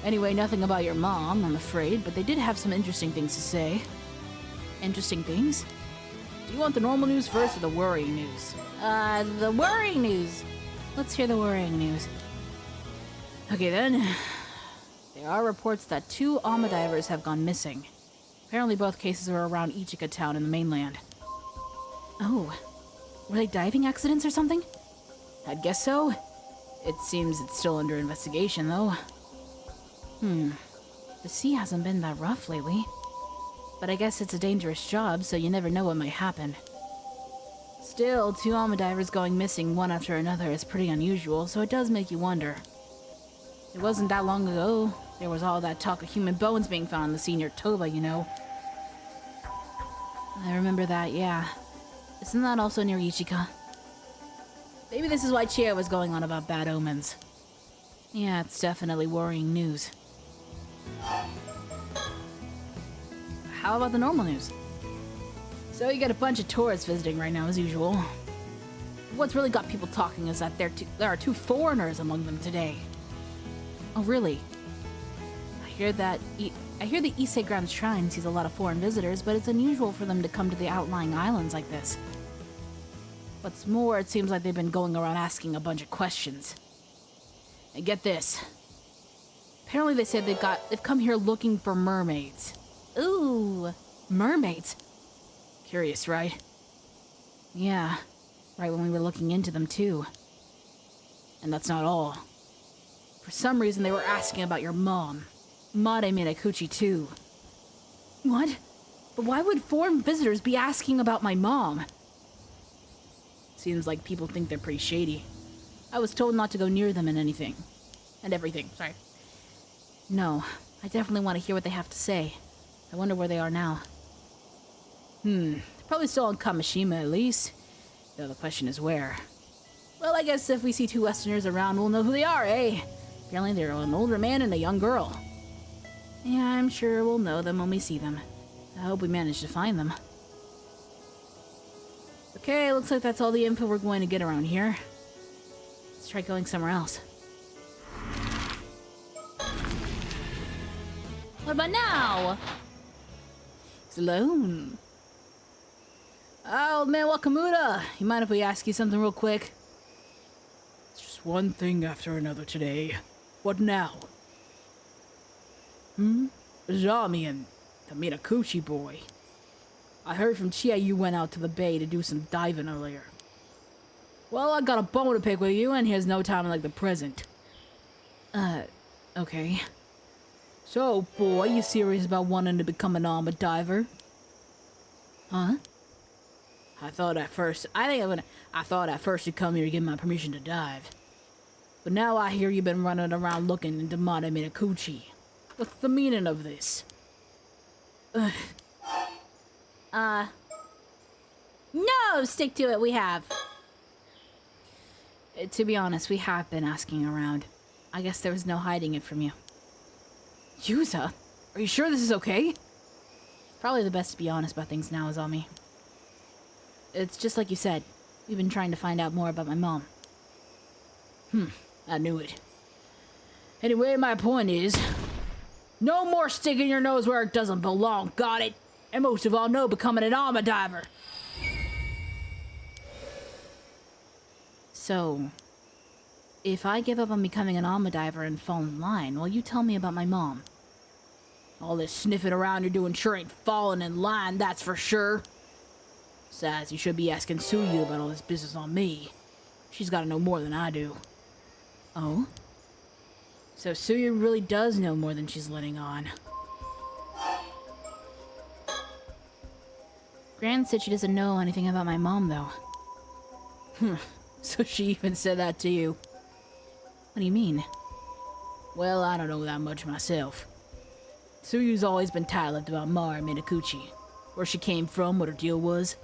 Anyway, nothing about your mom, I'm afraid, but they did have some interesting things to say. Interesting things? Do you want the normal news first or the worrying news? The worrying news. Let's hear the worrying news. Okay then. There are reports that 2 Alma divers have gone missing. Apparently both cases are around Ichika town in the mainland. Oh, were they diving accidents or something? I'd guess so. It seems it's still under investigation though. The sea hasn't been that rough lately. But I guess it's a dangerous job, so you never know what might happen. Still, 2 Alma divers going missing one after another is pretty unusual, so it does make you wonder. It wasn't that long ago. There was all that talk of human bones being found in the sea near Toba, you know. I remember that, yeah. Isn't that also near Ichika? Maybe this is why Chia was going on about bad omens. Yeah, it's definitely worrying news. How about the normal news? So you got a bunch of tourists visiting right now, as usual. What's really got people talking is that there are two foreigners among them today. Oh, really? I hear the Issei Grand Shrine sees a lot of foreign visitors, but it's unusual for them to come to the outlying islands like this. What's more, it seems like they've been going around asking a bunch of questions. And get this. Apparently they said they've come here looking for mermaids. Ooh, Mermaids? Curious, right? Yeah, right when we were looking into them too. And that's not all. For some reason they were asking about your mom. Mare Minakuchi too. What? But why would foreign visitors be asking about my mom? Seems like people think they're pretty shady. I was told not to go near them and anything. And everything, sorry. No, I definitely want to hear what they have to say. I wonder where they are now. They're probably still in Kamishima at least. Though the question is where. Well, I guess if we see two Westerners around, we'll know who they are, eh? Apparently they're an older man and a young girl. Yeah, I'm sure we'll know them when we see them. I hope we manage to find them. Okay, looks like that's all the info we're going to get around here. Let's try going somewhere else. what about now? He's alone. Oh, man, Wakamuda! You mind if we ask you something real quick? It's just one thing after another today. What now? Zami and the Minakuchi boy. I heard from Chia you went out to the bay to do some diving earlier. Well, I got a bone to pick with you, and here's no time like the present. Okay. So, boy, you serious about wanting to become an armor diver? Huh? I thought at first you'd come here to get my permission to dive. But now I hear you've been running around looking into Mare Minakuchi. What's the meaning of this? No, stick to it, we have. To be honest, we have been asking around. I guess there was no hiding it from you. Yuza, are you sure this is okay? Probably the best to be honest about things now, Azami. It's just like you said. We've been trying to find out more about my mom. I knew it. Anyway, my point is, no more sticking your nose where it doesn't belong, got it? And most of all, no becoming an armor diver. So, if I give up on becoming an alma diver and fall in line, will you tell me about my mom? All this sniffing around you're doing sure ain't falling in line, that's for sure. Besides, you should be asking Suyu about all this business on me. She's gotta know more than I do. Oh? So Suyu really does know more than she's letting on. Gran said she doesn't know anything about my mom, though. So she even said that to you. What do you mean? Well, I don't know that much myself. Suyu's always been tight-lipped about Mare Minakuchi. Where she came from, what her deal was.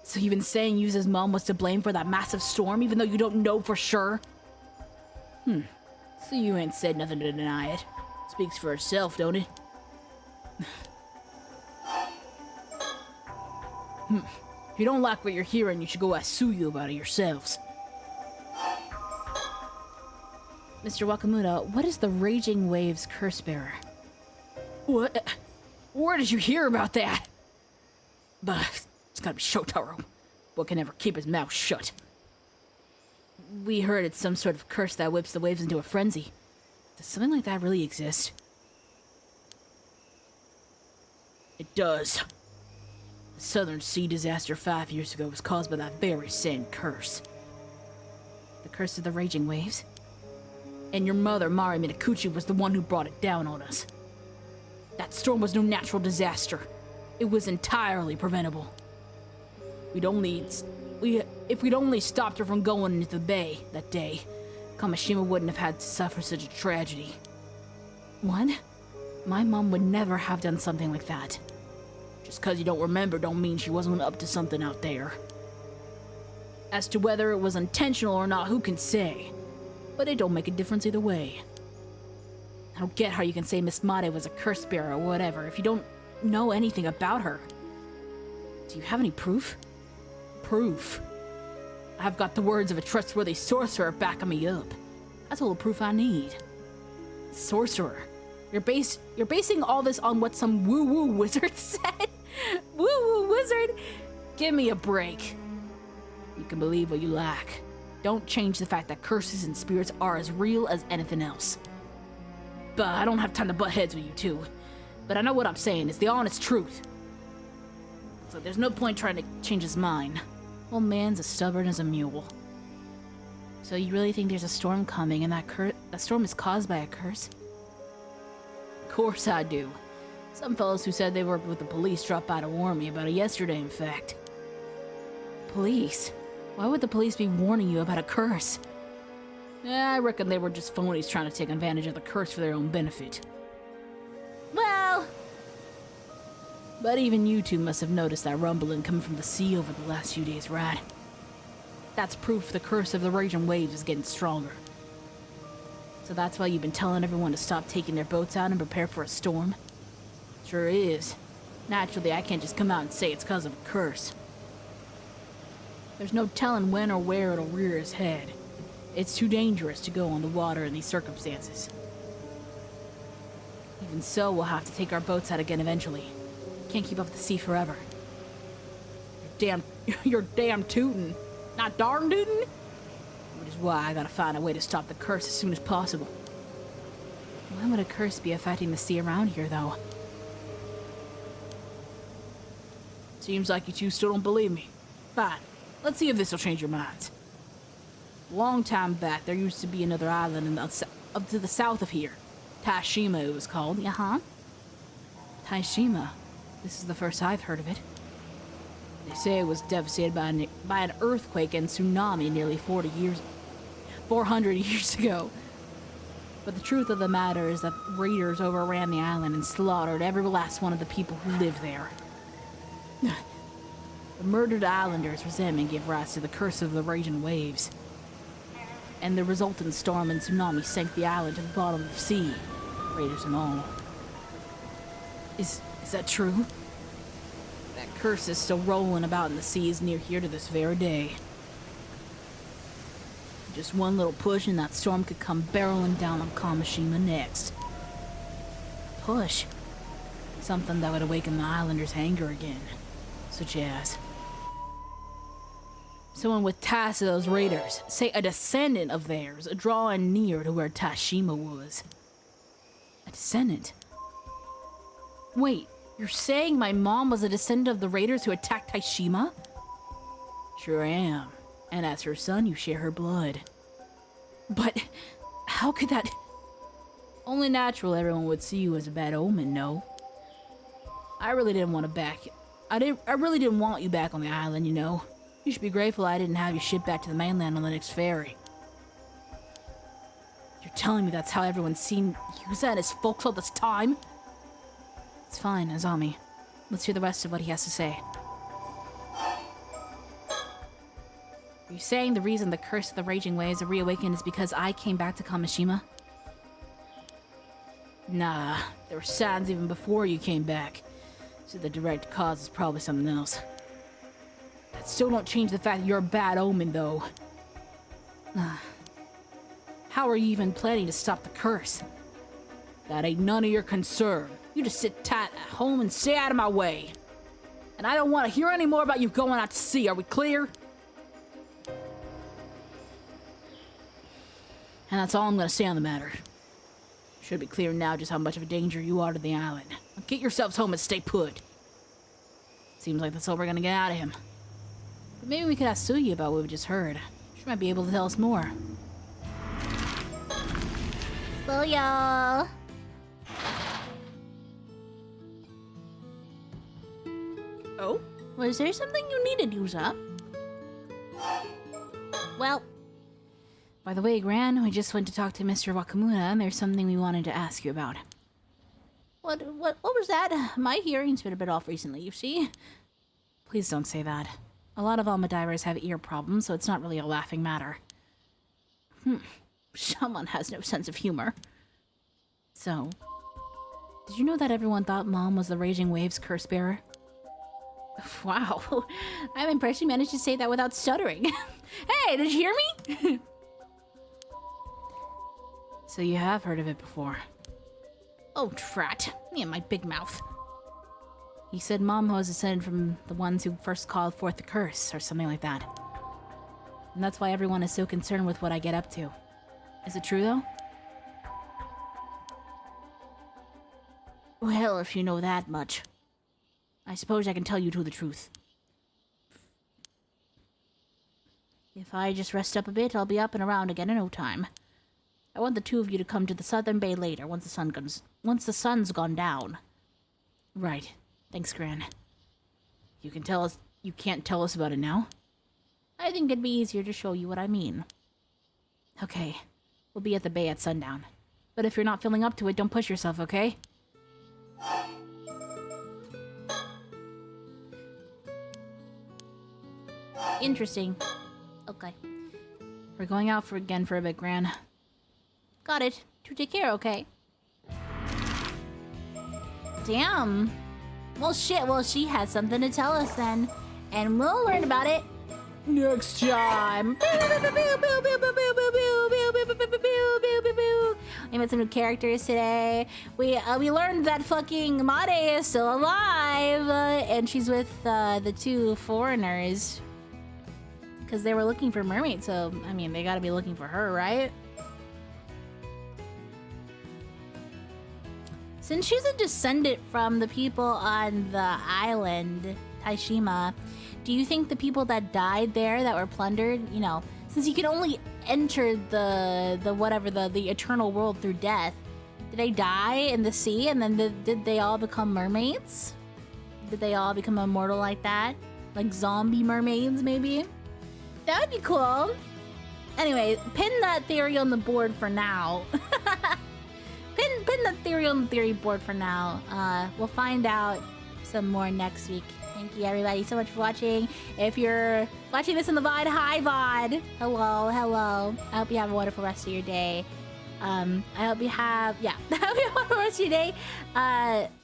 So you've been saying Yuza's mom was to blame for that massive storm, even though you don't know for sure? So you ain't said nothing to deny it. Speaks for herself, don't it? If you don't like what you're hearing, you should go ask Suyu about it yourselves. Mr. Wakamuda, what is the Raging Waves Curse Bearer? What? Where did you hear about that? But it's gotta be Shotaro. Boy can never keep his mouth shut. We heard it's some sort of curse that whips the waves into a frenzy. Does something like that really exist? It does. The Southern Sea disaster 5 years ago was caused by that very same curse. The curse of the Raging Waves? And your mother, Mare Minakuchi, was the one who brought it down on us. That storm was no natural disaster. It was entirely preventable. If we'd only stopped her from going into the bay that day, Kamishima wouldn't have had to suffer such a tragedy. What? My mom would never have done something like that. Just 'cause you don't remember don't mean she wasn't up to something out there. As to whether it was intentional or not, who can say? But it don't make a difference either way. I don't get how you can say Miss Mate was a curse bearer or whatever if you don't know anything about her. Do you have any proof? Proof? I've got the words of a trustworthy sorcerer backing me up. That's all the proof I need. Sorcerer? You're basing all this on what some woo-woo wizard said? Woo-woo wizard? Give me a break. You can believe what you like. Don't change the fact that curses and spirits are as real as anything else. But I don't have time to butt heads with you two. But I know what I'm saying. It's the honest truth. So there's no point trying to change his mind. Old man's as stubborn as a mule. So you really think there's a storm coming and that storm is caused by a curse? Of course I do. Some fellows who said they worked with the police dropped by to warn me about it yesterday, in fact. Police? Why would the police be warning you about a curse? Yeah, I reckon they were just phonies trying to take advantage of the curse for their own benefit. Well... But even you two must have noticed that rumbling coming from the sea over the last few days, right? That's proof the curse of the raging waves is getting stronger. So that's why you've been telling everyone to stop taking their boats out and prepare for a storm? Sure is. Naturally, I can't just come out and say it's because of a curse. There's no telling when or where it'll rear its head. It's too dangerous to go on the water in these circumstances. Even so, we'll have to take our boats out again eventually. Can't keep up with the sea forever. You're damn tootin', not darn tootin'? Which is why I gotta find a way to stop the curse as soon as possible. Why would a curse be affecting the sea around here, though? Seems like you two still don't believe me. Fine, let's see if this'll change your minds. A long time back, there used to be another island up to the south of here. Taishima, it was called. Uh-huh. Taishima. This is the first I've heard of it. They say it was devastated by an earthquake and tsunami nearly 400 years ago. But the truth of the matter is that raiders overran the island and slaughtered every last one of the people who lived there. The murdered islanders' resentment gave rise to the curse of the raging waves. And the resultant storm and tsunami sank the island to the bottom of the sea, raiders and all. Is that true? That curse is still rolling about in the seas near here to this very day. Just one little push and that storm could come barreling down on Kamishima next. Push? Something that would awaken the islanders' anger again. Such as... someone with ties to those raiders, say a descendant of theirs, drawing near to where Taishima was. A descendant? Wait, you're saying my mom was a descendant of the raiders who attacked Taishima? Sure am. And as her son, you share her blood. But how could that... Only natural everyone would see you as a bad omen, no? I really didn't want you back on the island, you know. You should be grateful I didn't have you shipped back to the mainland on the next ferry. You're telling me that's how everyone's seen Yuza and his folks all this time? It's fine, Azami. Let's hear the rest of what he has to say. Are you saying the reason the curse of the raging waves are reawakened is because I came back to Kamishima? Nah, there were signs even before you came back. So the direct cause is probably something else. That still don't change the fact that you're a bad omen, though. How are you even planning to stop the curse? That ain't none of your concern. You just sit tight at home and stay out of my way. And I don't want to hear any more about you going out to sea, are we clear? And that's all I'm going to say on the matter. Should be clear now just how much of a danger you are to the island. Now get yourselves home and stay put. Seems like that's all we're going to get out of him. But maybe we could ask Sugi about what we just heard. She might be able to tell us more. Booyah! Oh? Was there something you needed, Yuza? Well... By the way, Gran, we just went to talk to Mr. Wakamura, and there's something we wanted to ask you about. What was that? My hearing's been a bit off recently, you see? Please don't say that. A lot of Alma divers have ear problems, so it's not really a laughing matter. Someone has no sense of humor. So, did you know that everyone thought Mom was the Raging Waves curse bearer? Wow. I'm impressed you managed to say that without stuttering. Hey, did you hear me? So you have heard of it before. Oh, drat. Me and my big mouth. He said Mom was descended from the ones who first called forth the curse, or something like that. And that's why everyone is so concerned with what I get up to. Is it true, though? Well, if you know that much, I suppose I can tell you the truth. If I just rest up a bit, I'll be up and around again in no time. I want the two of you to come to the southern bay later, once the sun's gone down. Right. Thanks, Gran. You can't tell us about it now? I think it'd be easier to show you what I mean. Okay. We'll be at the bay at sundown. But if you're not feeling up to it, don't push yourself, okay? Interesting. Okay. We're going out again for a bit, Gran. Got it. To take care, okay? Damn. Well, shit. Well, she has something to tell us then. And we'll learn about it next time. We met some new characters today. We learned that fucking Made is still alive. And she's with the two foreigners. Because they were looking for Mermaid, so, I mean, they gotta be looking for her, right? Since she's a descendant from the people on the island, Taishima, do you think the people that died there that were plundered, you know, since you can only enter the eternal world through death, did they die in the sea and then did they all become mermaids? Did they all become immortal like that? Like zombie mermaids, maybe? That would be cool. Anyway, pin that theory on the board for now. Pin that theory on the theory board for now. We'll find out some more next week. Thank you everybody so much for watching. If you're watching this in the VOD, hi VOD. Hello, hello. I hope you have a wonderful rest of your day. I hope you have a wonderful rest of your day.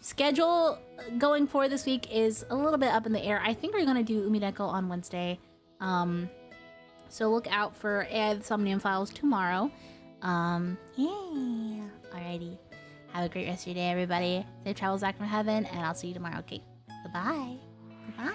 Schedule going forward this week is a little bit up in the air. I think we're gonna do Umideko on Wednesday. So look out for the Somnium Files tomorrow. Yeah. Alrighty. Have a great rest of your day, everybody. Safe travels back from heaven, and I'll see you tomorrow. Okay. Goodbye. Goodbye.